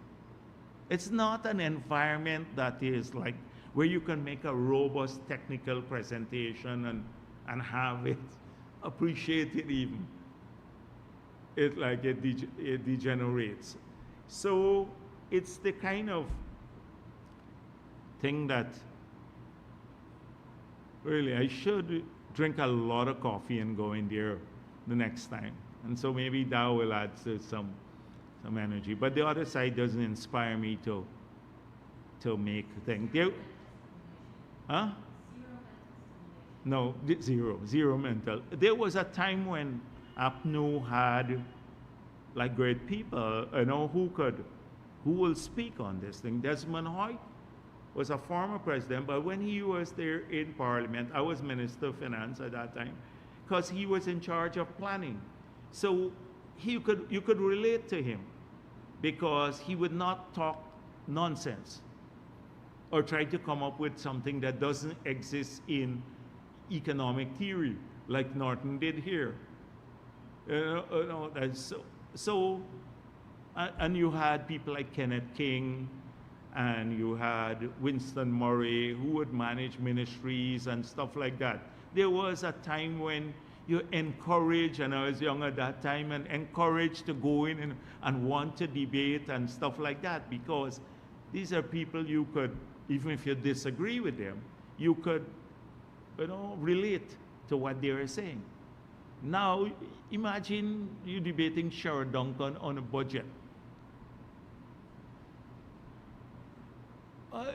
It's not an environment that is like where you can make a robust technical presentation and have it appreciated even. It degenerates. So it's the kind of thing that really I should drink a lot of coffee and go in there the next time. And so maybe that will add to some energy. But the other side doesn't inspire me to make things. Huh? No, zero mental. There was a time when APNU had like great people, you know, who will speak on this thing. Desmond Hoyt was a former president, but when he was there in Parliament, I was Minister of Finance at that time, because he was in charge of planning. So you could relate to him, because he would not talk nonsense or try to come up with something that doesn't exist in economic theory, like Norton did here. And you had people like Kenneth King, and you had Winston Murray, who would manage ministries and stuff like that. There was a time when you encouraged, and I was young at that time, and encouraged to go in and want to debate and stuff like that, because These are people you could, even if you disagree with them, you could, relate to what they are saying. Now, imagine you debating Sherrod Duncan on a budget.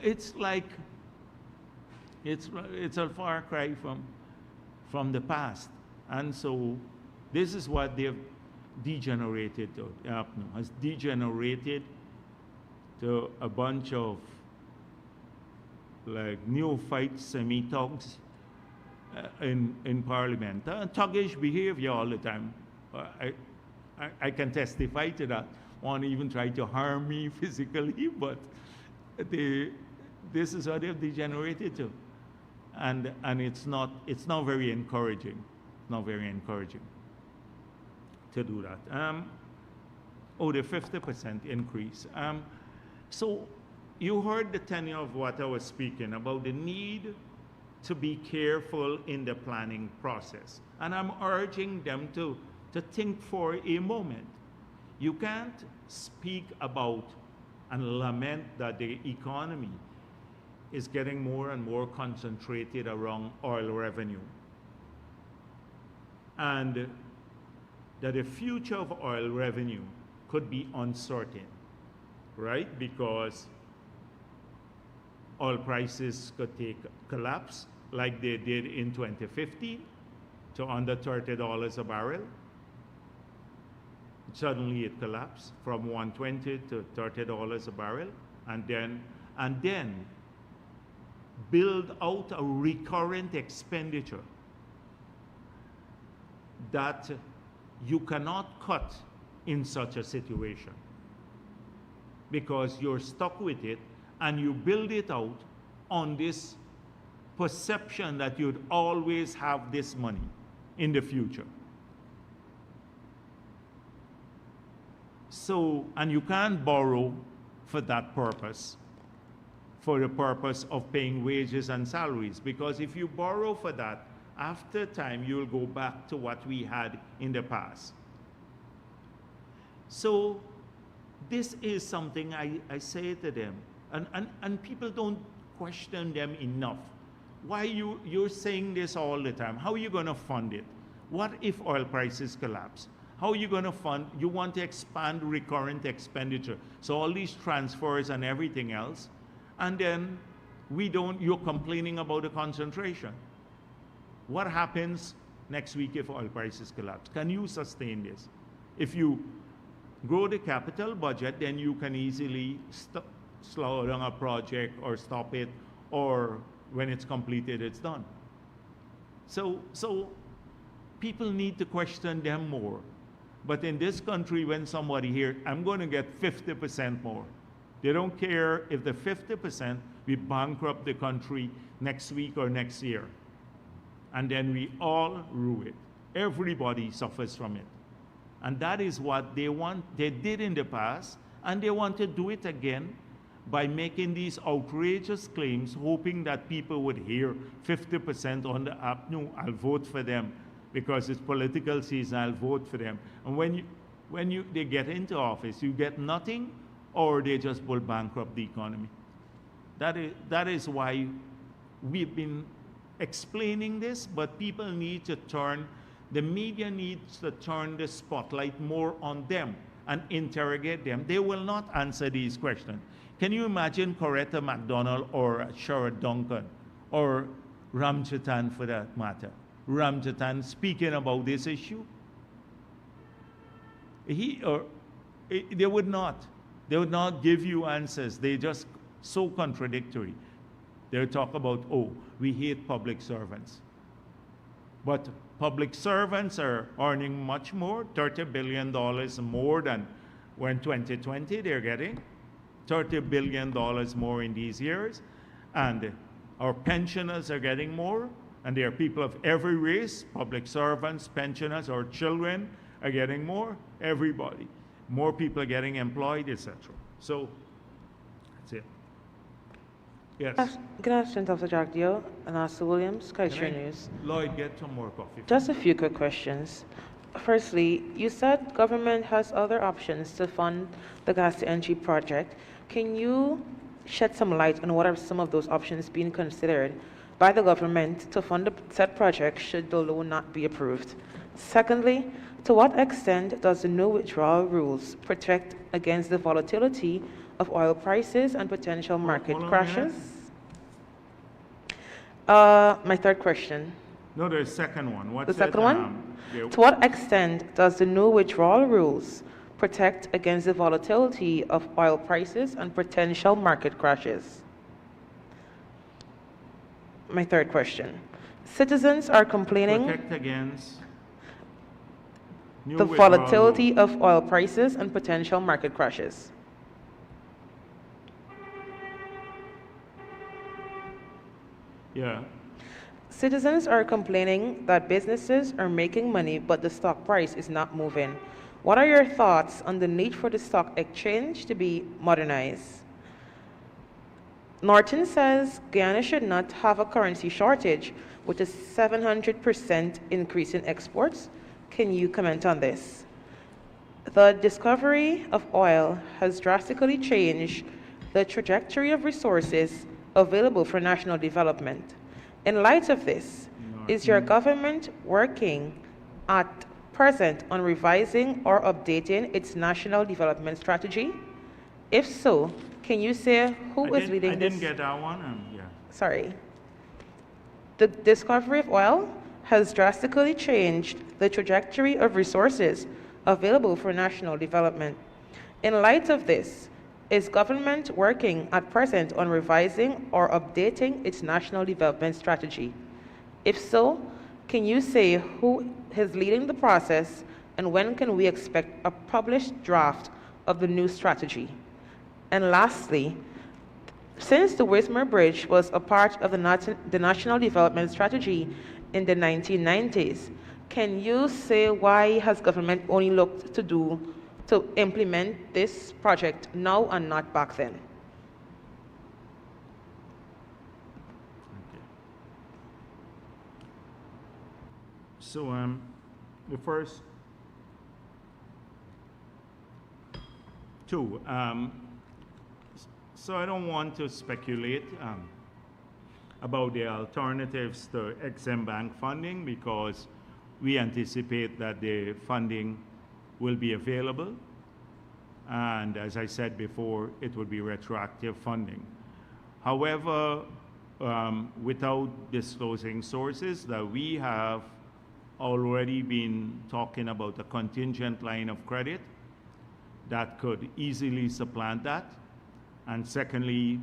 It's like, it's a far cry from the past. And so this is what they've degenerated to. Has degenerated to a bunch of like neophyte semi-thugs in Parliament. Thuggish behavior all the time. I can testify to that. One even tried to harm me physically, but this is what they've degenerated to. And it's not very encouraging. Not very encouraging to do that. The 50% increase. So you heard the tenor of what I was speaking about, the need to be careful in the planning process. And I'm urging them to think for a moment. You can't speak about and lament that the economy is getting more and more concentrated around oil revenue, and that the future of oil revenue could be uncertain, right? Because oil prices could collapse like they did in 2015 to under $30 a barrel. Suddenly it collapsed from $120 to $30 a barrel, and then build out a recurrent expenditure that you cannot cut in such a situation, because you're stuck with it, and you build it out on this perception that you'd always have this money in the future. So, and you can't borrow for that purpose, for the purpose of paying wages and salaries, because if you borrow for that, after time you'll go back to what we had in the past. So this is something I say to them, and people don't question them enough. Why you're saying this all the time? How are you going to fund it? What if oil prices collapse? How are you going to fund? You want to expand recurrent expenditure, so all these transfers and everything else, and then you're complaining about the concentration. What happens next week if oil prices collapse? Can you sustain this? If you grow the capital budget, then you can easily slow down a project or stop it, or when it's completed, it's done. So people need to question them more. But in this country, when somebody here, I'm going to get 50% more. They don't care if the 50% we bankrupt the country next week or next year. And then we all rue it. Everybody suffers from it. And that is what they want. They did in the past, and they want to do it again by making these outrageous claims, hoping that people would hear 50% on the app. No, I'll vote for them because it's political season, I'll vote for them. And when they get into office, you get nothing, or they just will bankrupt the economy. That is why we've been explaining this, but people need to the media needs to turn the spotlight more on them and interrogate them. They will not answer these questions. Can you imagine Coretta MacDonald or Sherrod Duncan or Ramjatan, for that matter, Ramjatan speaking about this issue? They would not. They would not give you answers. They're just so contradictory. They'll talk about, we hate public servants. But public servants are earning much more, $30 billion more than when 2020 they're getting. $30 billion more in these years. And our pensioners are getting more. And there are people of every race, public servants, pensioners, our children are getting more. Everybody. More people are getting employed, etc. So, that's it. Yes. Good afternoon, Dr. Jagdeo and Arthur Williams, Culture News. Lloyd, get some more coffee. Just a few quick questions. Firstly, you said government has other options to fund the gas to energy project. Can you shed some light on what are some of those options being considered by the government to fund the said project should the loan not be approved? Secondly, to what extent does the new withdrawal rules protect against the volatility of oil prices and potential market Hold on a crashes? minute. My third question. No, the second one. What's The second it? one? The- To what extent does the new withdrawal rules protect against the volatility of oil prices and potential market crashes? My third question. Citizens are complaining Protect against new the withdrawal volatility rules. of oil prices and potential market crashes. Yeah. Citizens are complaining that businesses are making money, but the stock price is not moving. What are your thoughts on the need for the stock exchange to be modernized? Norton says Guyana should not have a currency shortage with a 700% increase in exports. Can you comment on this? The discovery of oil has drastically changed the trajectory of resources available for national development. In light of this, is your government working at present on revising or updating its national development strategy? If so, can you say who is leading I this? didn't get that one. Yeah. Sorry. The discovery of oil has drastically changed the trajectory of resources available for national development. In light of this, is government working at present on revising or updating its national development strategy? If so, can you say who is leading the process and when can we expect a published draft of the new strategy? And lastly, since the Wismar Bridge was a part of the National Development Strategy in the 1990s, can you say why has government only looked to implement this project now and not back then? Okay. So the first two. So I don't want to speculate about the alternatives to Exim Bank funding because we anticipate that the funding will be available. And as I said before, it would be retroactive funding. However, without disclosing sources, that we have already been talking about a contingent line of credit that could easily supplant that. And secondly,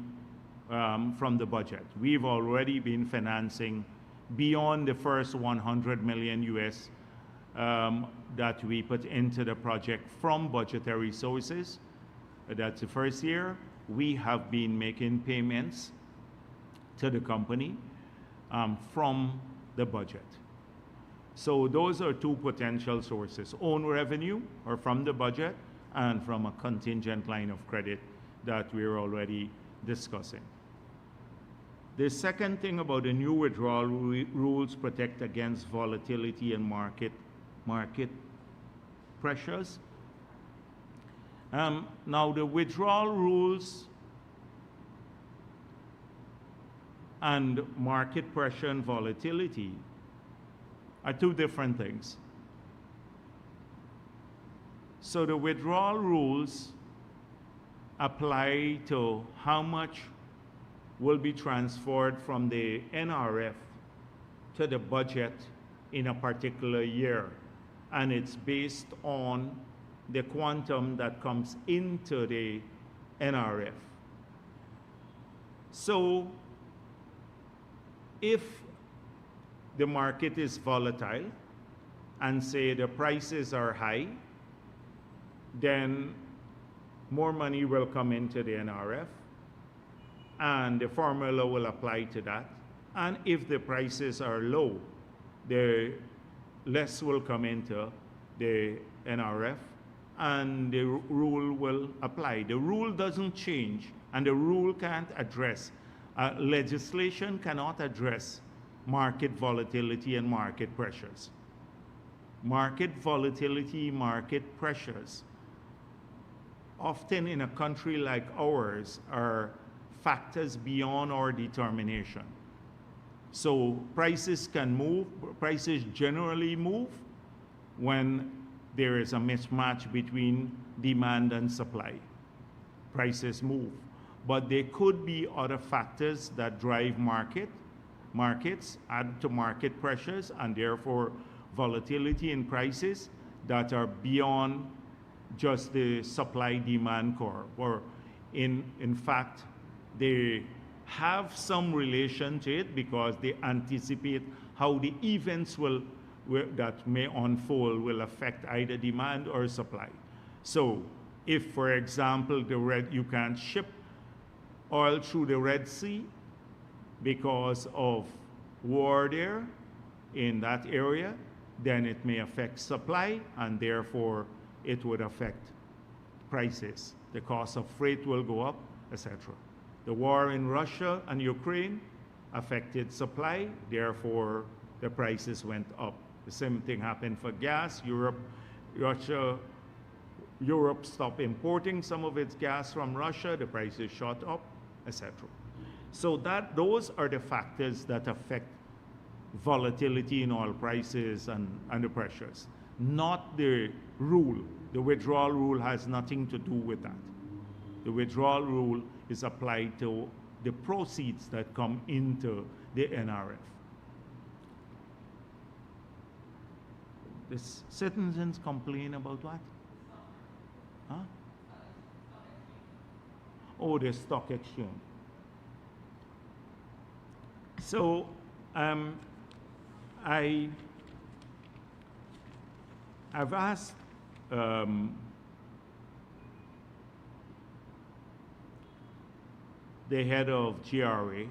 from the budget. We've already been financing beyond the first 100 million US that we put into the project from budgetary sources. That's the first year. We have been making payments to the company from the budget. So those are two potential sources, own revenue or from the budget and from a contingent line of credit that we're already discussing. The second thing about the new withdrawal rules protect against volatility and market pressures. Now the withdrawal rules and market pressure and volatility are two different things. So the withdrawal rules apply to how much will be transferred from the NRF to the budget in a particular year. And it's based on the quantum that comes into the NRF. So if the market is volatile and say the prices are high, then more money will come into the NRF and the formula will apply to that. And if the prices are low, the less will come into the NRF and the rule will apply. The rule doesn't change and the rule can't address, legislation cannot address market volatility and market pressures. Market volatility, market pressures, often in a country like ours, are factors beyond our determination. So prices can move, prices generally move when there is a mismatch between demand and supply. Prices move. But there could be other factors that drive markets, add to market pressures, and therefore volatility in prices that are beyond just the supply-demand curve. Or in fact, they have some relation to it because they anticipate how the events that may unfold will affect either demand or supply. So if, for example, you can't ship oil through the Red Sea because of war there in that area, then it may affect supply, and therefore it would affect prices. The cost of freight will go up, etc. The war in Russia and Ukraine affected supply, therefore the prices went up. The same thing happened for gas. Europe stopped importing some of its gas from Russia, the prices shot up, etc. So those are the factors that affect volatility in oil prices and the pressures, not the rule. The withdrawal rule has nothing to do with that. The withdrawal rule is applied to the proceeds that come into the NRF. The citizens complain about what? Huh? Oh, the stock exchange. So I've asked the head of GRA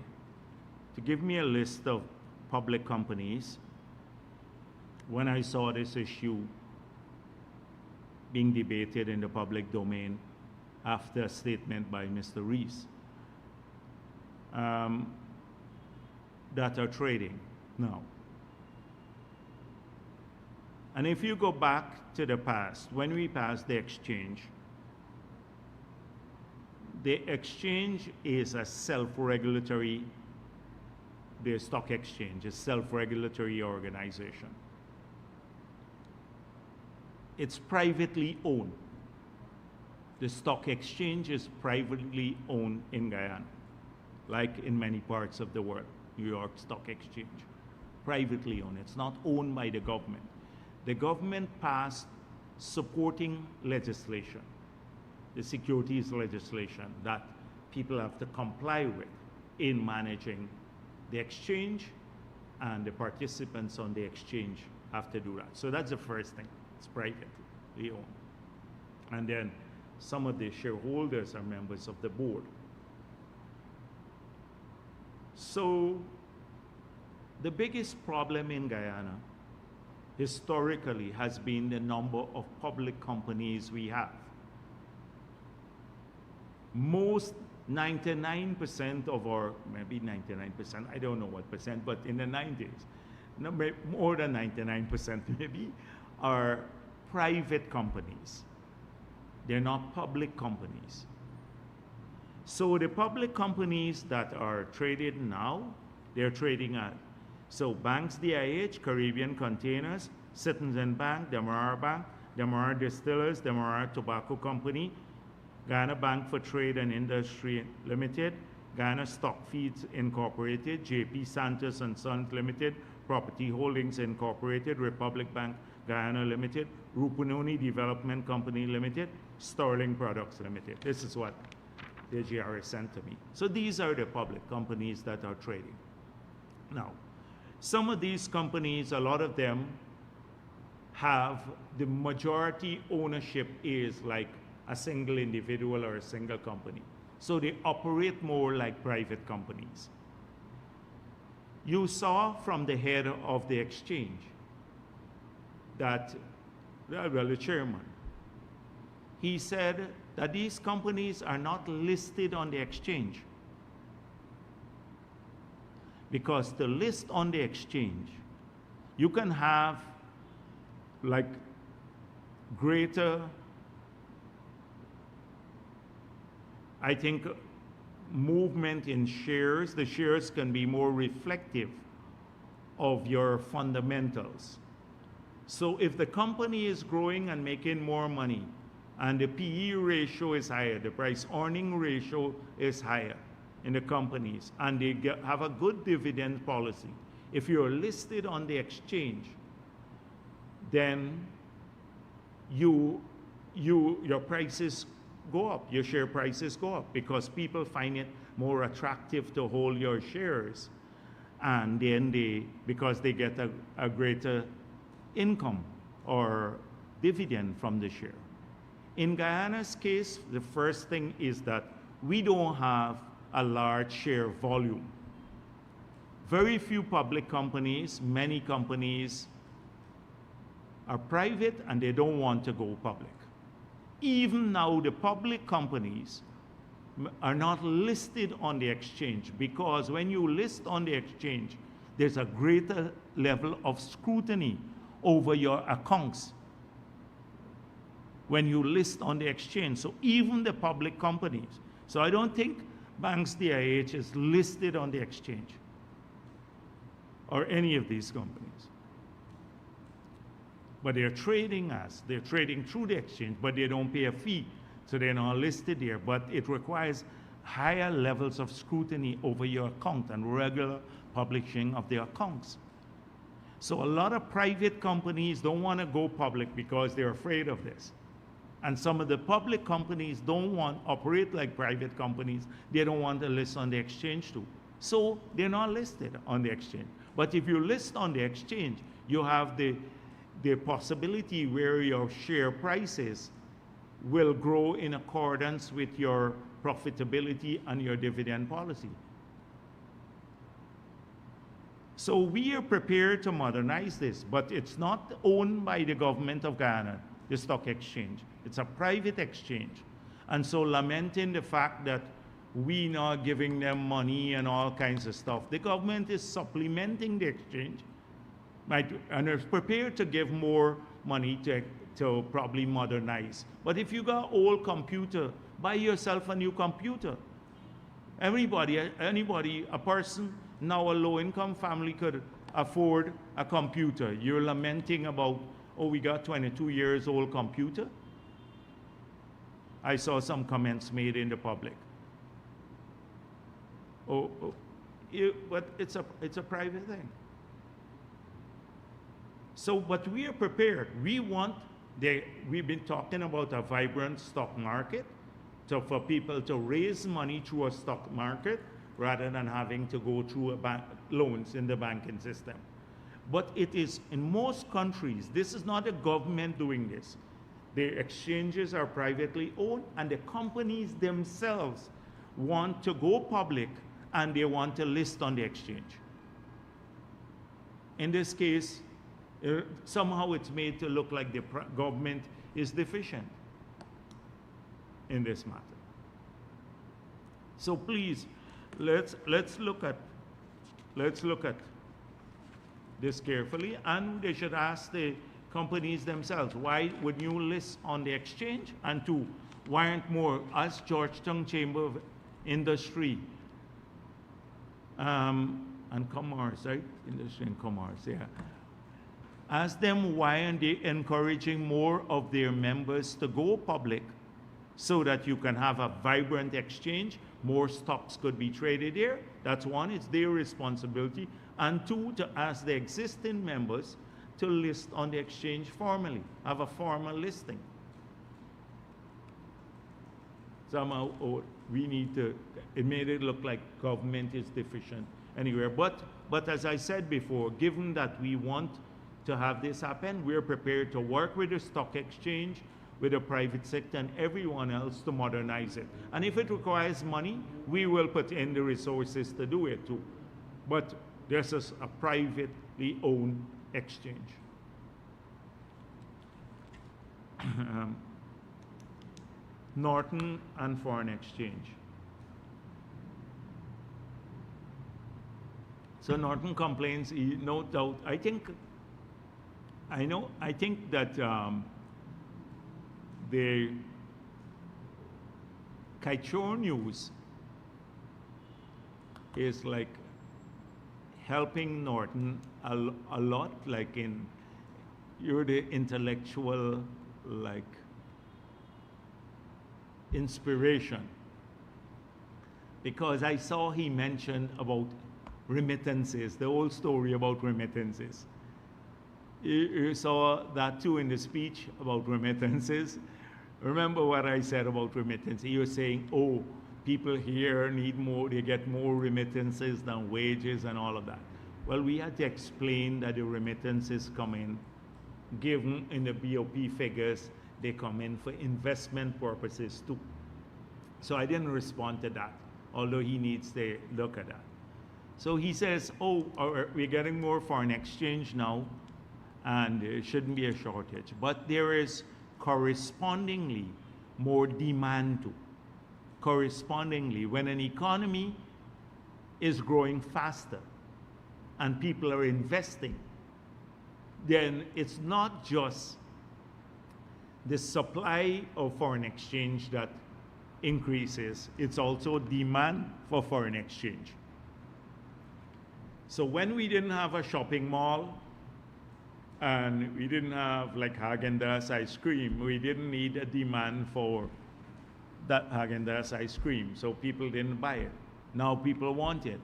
to give me a list of public companies when I saw this issue being debated in the public domain after a statement by Mr. Rees that are trading now. And if you go back to the past, when we passed the exchange is a self-regulatory, the stock exchange is a self-regulatory organization. It's privately owned. The stock exchange is privately owned in Guyana, like in many parts of the world. New York Stock Exchange, privately owned. It's not owned by the government. The government passed supporting legislation, the securities legislation that people have to comply with in managing the exchange, and the participants on the exchange have to do that. So that's the first thing. It's privately owned. And then some of the shareholders are members of the board. So the biggest problem in Guyana historically has been the number of public companies we have. Most 99% of our, maybe 99%, I don't know what percent, but in the 90s, more than 99% maybe, are private companies. They're not public companies. So the public companies that are traded now, they're trading at, so Banks DIH, Caribbean Containers, Citizen Bank, Demerara Bank, Demerara Distillers, Demerara Tobacco Company, Guyana Bank for Trade and Industry Limited, Guyana Stock Feeds Incorporated, JP Santos and Sons Limited, Property Holdings Incorporated, Republic Bank Guyana Limited, Rupununi Development Company Limited, Sterling Products Limited. This is what the GRA sent to me. So these are the public companies that are trading. Now, some of these companies, a lot of them have the majority ownership is like a single individual or a single company. So they operate more like private companies. You saw from the head of the exchange that, well, the chairman, he said that these companies are not listed on the exchange. Because to list on the exchange, you can have like greater, I think movement in shares, the shares can be more reflective of your fundamentals. So if the company is growing and making more money, and the PE ratio is higher, the price earning ratio is higher in the companies, and they have a good dividend policy, if you're listed on the exchange, then your prices go up, your share prices go up, because people find it more attractive to hold your shares, and then because they get a greater income or dividend from the share. In Guyana's case, the first thing is that we don't have a large share volume. Very few public companies, many companies are private and they don't want to go public. Even now, the public companies are not listed on the exchange, because when you list on the exchange, there's a greater level of scrutiny over your accounts when you list on the exchange. So even the public companies. So I don't think Banks DIH is listed on the exchange or any of these companies. But they're trading through the exchange, but they don't pay a fee. So they're not listed there, but it requires higher levels of scrutiny over your account and regular publishing of their accounts. So a lot of private companies don't want to go public because they're afraid of this. And some of the public companies don't operate like private companies. They don't want to list on the exchange too. So they're not listed on the exchange. But if you list on the exchange, you have the possibility where your share prices will grow in accordance with your profitability and your dividend policy. So we are prepared to modernize this, but it's not owned by the government of Guyana, the stock exchange. It's a private exchange. And so lamenting the fact that we not giving them money and all kinds of stuff, the government is supplementing the exchange, right? And is prepared to give more money to probably modernize. But if you got old computer, buy yourself a new computer. Anybody, a person, now a low-income family could afford a computer. You're lamenting about, oh, we got 22 years old computer? I saw some comments made in the public. But it's a private thing. So, but we are prepared. We've been talking about a vibrant stock market, for people to raise money through a stock market rather than having to go through loans in the banking system. But it is, in most countries, this is not the government doing this. The exchanges are privately owned, and the companies themselves want to go public and they want to list on the exchange. In this case, somehow it's made to look like the government is deficient in this matter. So please, let's look at this carefully, and they should ask the companies themselves, why would you list on the exchange? And two, why aren't more, as Georgetown Chamber of Industry and Commerce, right? Industry and Commerce, yeah. Ask them why aren't they encouraging more of their members to go public so that you can have a vibrant exchange, more stocks could be traded there. That's one, it's their responsibility. And two, to ask the existing members to list on the exchange formally, have a formal listing. Somehow, we need to, it made it look like government is deficient anywhere. But as I said before, given that we want to have this happen, we're prepared to work with the stock exchange, with the private sector and everyone else to modernize it. And if it requires money, we will put in the resources to do it too. But this is a privately owned exchange. Norton and foreign exchange. So Norton complains, no doubt, I think that the Kaichor News is like helping Norton a lot, like in, you're the intellectual, like, inspiration. Because I saw he mentioned about remittances, the old story about remittances. You saw that too in the speech about remittances. Remember what I said about remittances? You were saying, oh, people here need more, they get more remittances than wages and all of that. Well, we had to explain that the remittances come in, given in the BOP figures, they come in for investment purposes too. So I didn't respond to that, although he needs to look at that. So he says, oh, we're getting more foreign exchange now, and there shouldn't be a shortage. But there is correspondingly more demand too. Correspondingly, when an economy is growing faster and people are investing, then it's not just the supply of foreign exchange that increases, it's also demand for foreign exchange. So when we didn't have a shopping mall and we didn't have like Häagen-Dazs ice cream, we didn't need a demand for that Häagen-Dazs ice cream, so people didn't buy it. Now people want it,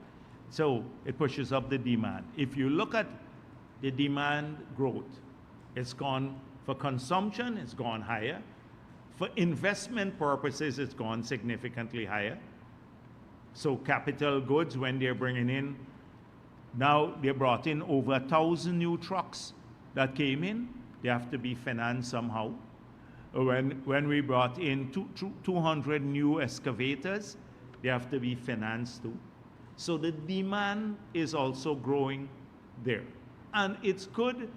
so it pushes up the demand. If you look at the demand growth, it's gone for consumption, it's gone higher. For investment purposes, it's gone significantly higher. So capital goods, when they're bringing in, now they brought in over 1,000 new trucks that came in. They have to be financed somehow. When we brought in 200 new excavators, they have to be financed too. So the demand is also growing there. And it's good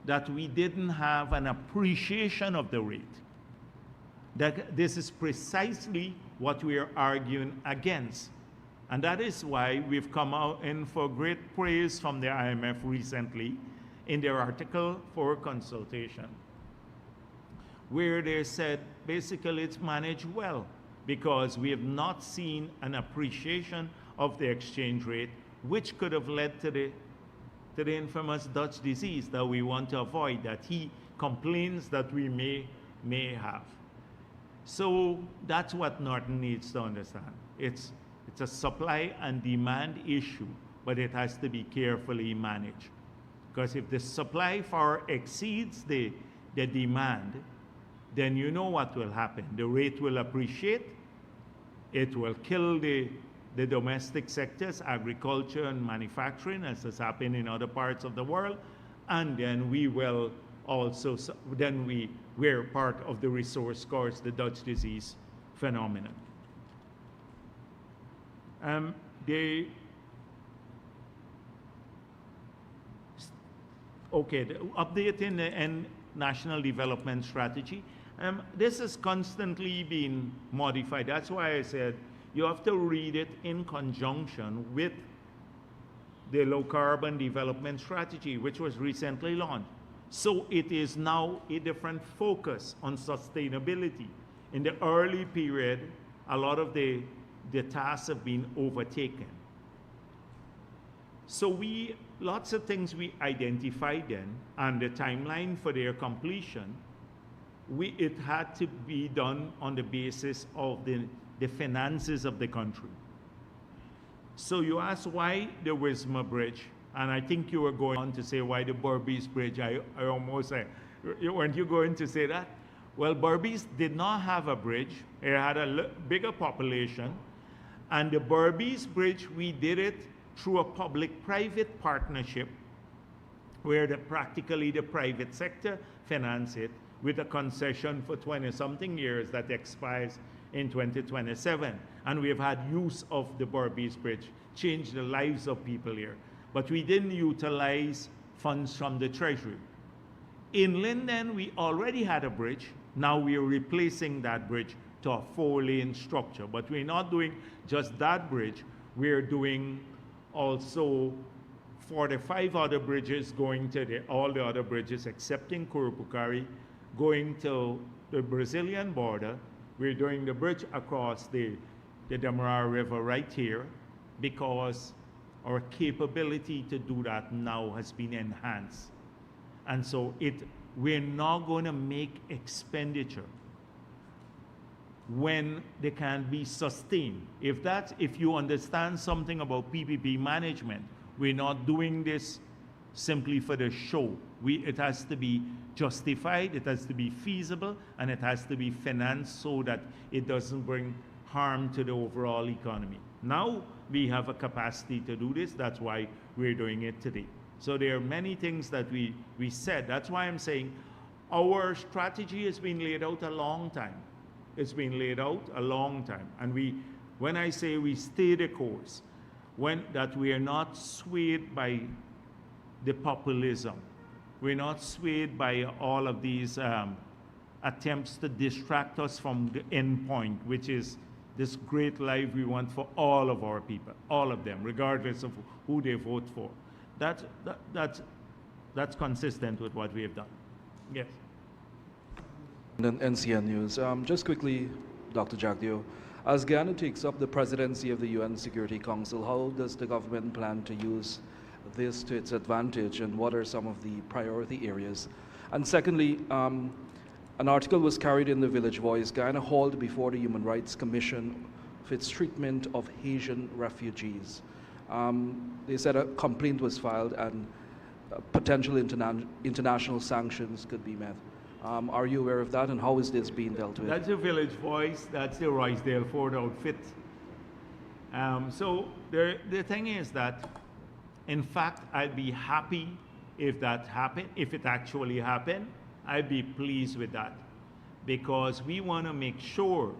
that we didn't have an appreciation of the rate. That this is precisely what we are arguing against. And that is why we've come out in for great praise from the IMF recently in their article for consultation, where they said basically it's managed well because we have not seen an appreciation of the exchange rate, which could have led to the infamous Dutch disease that we want to avoid, that he complains that we may have. So that's what Norton needs to understand. It's a supply and demand issue, but it has to be carefully managed. Because if the supply far exceeds the demand, then you know what will happen. The rate will appreciate, it will kill the domestic sectors, agriculture and manufacturing, as has happened in other parts of the world, and then we will also, we're part of the resource curse, the Dutch disease phenomenon. The update in the National Development Strategy. This has constantly been modified. That's why I said you have to read it in conjunction with the Low Carbon Development Strategy, which was recently launched. So it is now a different focus on sustainability. In the early period, a lot of the tasks have been overtaken. So lots of things we identified then, and the timeline for their completion, it had to be done on the basis of the finances of the country. So you asked why the Wisma Bridge, and I think you were going on to say why the Berbice Bridge. I almost said, weren't you going to say that? Well, Berbice did not have a bridge. It had a bigger population. And the Berbice Bridge, we did it through a public-private partnership where practically the private sector financed it with a concession for 20-something years that expires in 2027. And we have had use of the Berbice Bridge, changed the lives of people here. But we didn't utilize funds from the Treasury. In Linden, we already had a bridge. Now we are replacing that bridge to a 4-lane structure. But we're not doing just that bridge. We're doing also 45 other bridges going to all the other bridges excepting Kurupukari, going to the Brazilian border. We're doing the bridge across the Demerara River right here. because our capability to do that now has been enhanced. And so we're not going to make expenditure when they can be sustained. If you understand something about PPP management, we're not doing this simply for the show. It has to be justified, it has to be feasible, and it has to be financed so that it doesn't bring harm to the overall economy. Now we have a capacity to do this. That's why we're doing it today. So there are many things that we said. That's why I'm saying our strategy has been laid out a long time. It's been laid out a long time. And when I say we stay the course, that we are not swayed by the populism. We're not swayed by all of these attempts to distract us from the end point, which is this great life we want for all of our people, all of them, regardless of who they vote for. That's consistent with what we have done. Yes. And then NCN News. Just quickly, Dr. Jagdeo, as Guyana takes up the presidency of the UN Security Council, how does the government plan to use this to its advantage, and what are some of the priority areas? And secondly, an article was carried in the Village Voice. Guyana hauled before the Human Rights Commission for its treatment of Haitian refugees. They said a complaint was filed and potential international sanctions could be met. Are you aware of that, and how is this being dealt with? That's the Village Voice. That's the Roysdale Ford outfit. So the thing is that, in fact, I'd be happy if that happened. If it actually happened, I'd be pleased with that, because we want to make sure,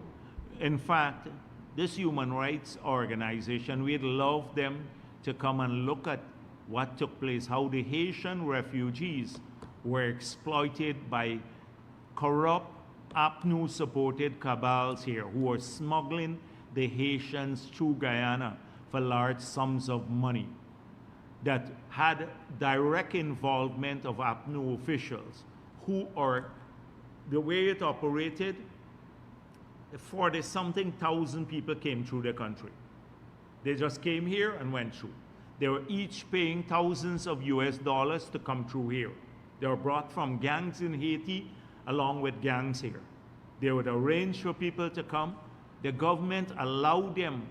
in fact, this human rights organization, we'd love them to come and look at what took place, how the Haitian refugees were exploited by corrupt, APNU-supported cabals here who are smuggling the Haitians through Guyana for large sums of money, that had direct involvement of APNU officials who are, the way it operated, 40-something thousand people came through the country. They just came here and went through. They were each paying thousands of US dollars to come through here. They were brought from gangs in Haiti along with gangs here. They would arrange for people to come. The government allowed them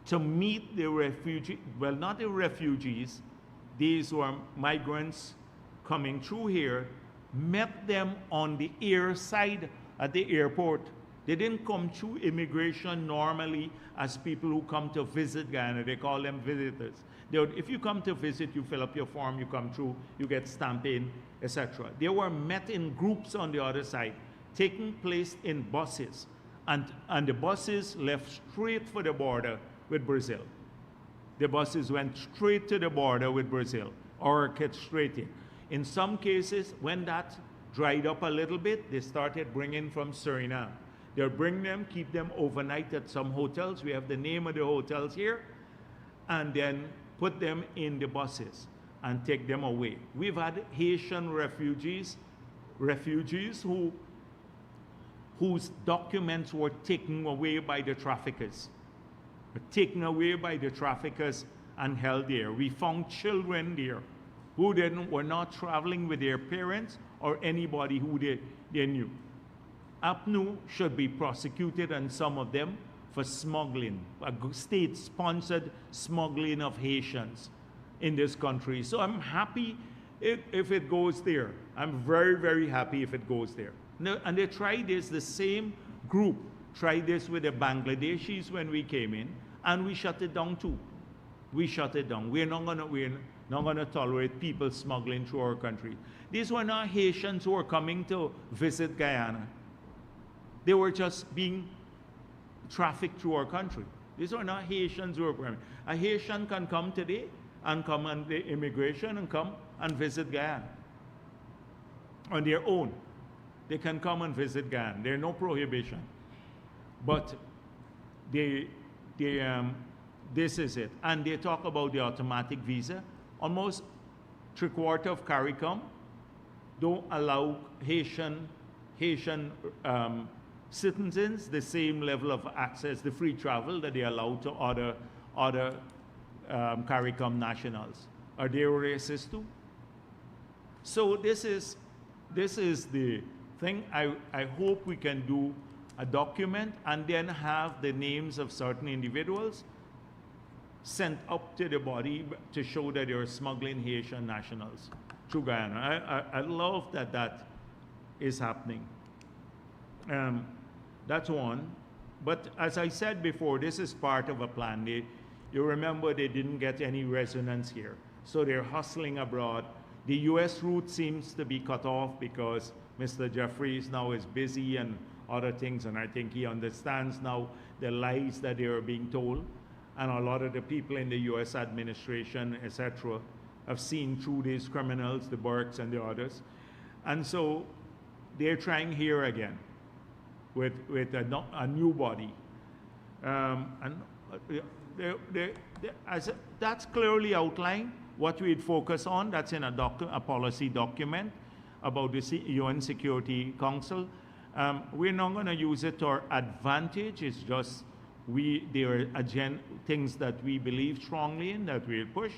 to meet the refugees, well, not the refugees, these were migrants coming through here, met them on the air side at the airport. They didn't come through immigration normally as people who come to visit Guyana. They call them visitors. If you come to visit, you fill up your form, you come through, you get stamped in, etc. They were met in groups on the other side, taking place in buses. And the buses left straight for the border with Brazil. The buses went straight to the border with Brazil, or get straight in. In some cases, when that dried up a little bit, they started bringing from Suriname. They'll bring them, keep them overnight at some hotels. We have the name of the hotels here. And then put them in the buses and take them away. We've had Haitian refugees whose documents were taken away by the traffickers. And held there. We found children there who were not traveling with their parents or anybody who they knew. APNU should be prosecuted, and some of them, for smuggling, a state-sponsored smuggling of Haitians in this country. So I'm happy if it goes there. I'm very, very happy if it goes there. And they tried this, the same group tried this with the Bangladeshis when we came in, and we shut it down too. We shut it down. We're not gonna tolerate people smuggling through our country. These were not Haitians who were coming to visit Guyana. They were just being trafficked through our country. These are not Haitians who are coming. A Haitian can come today and come on the immigration and come and visit Guyana on their own. They can come and visit Guyana. There's no prohibition. But this is it. And they talk about the automatic visa. Almost 3/4 of CARICOM don't allow Haitian citizens the same level of access, the free travel that they allow to other CARICOM nationals. Are they racist too? So this is the thing. I hope we can do a document and then have the names of certain individuals sent up to the body to show that they're smuggling Haitian nationals through Guyana. I love that that is happening. That's one. But as I said before, this is part of a plan. You remember they didn't get any resonance here. So they're hustling abroad. The US route seems to be cut off because Mr. Jeffries now is busy and other things, and I think he understands now the lies that they are being told. And a lot of the people in the US administration, etc., have seen through these criminals, the Burks and the others. And so they're trying here again with a new body. That's clearly outlined. What we'd focus on, that's in a policy document about the UN Security Council. We're not going to use it to our advantage. It's just there are things that we believe strongly in that we'll push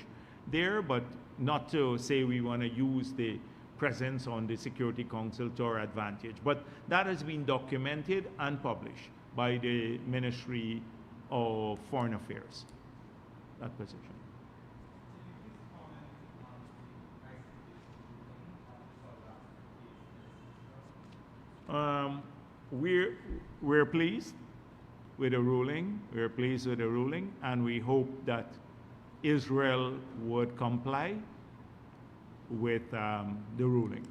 there, but not to say we want to use the presence on the Security Council to our advantage. But that has been documented and published by the Ministry of Foreign Affairs, that position. We're pleased with the ruling. We're pleased with the ruling, and we hope that Israel would comply with the ruling.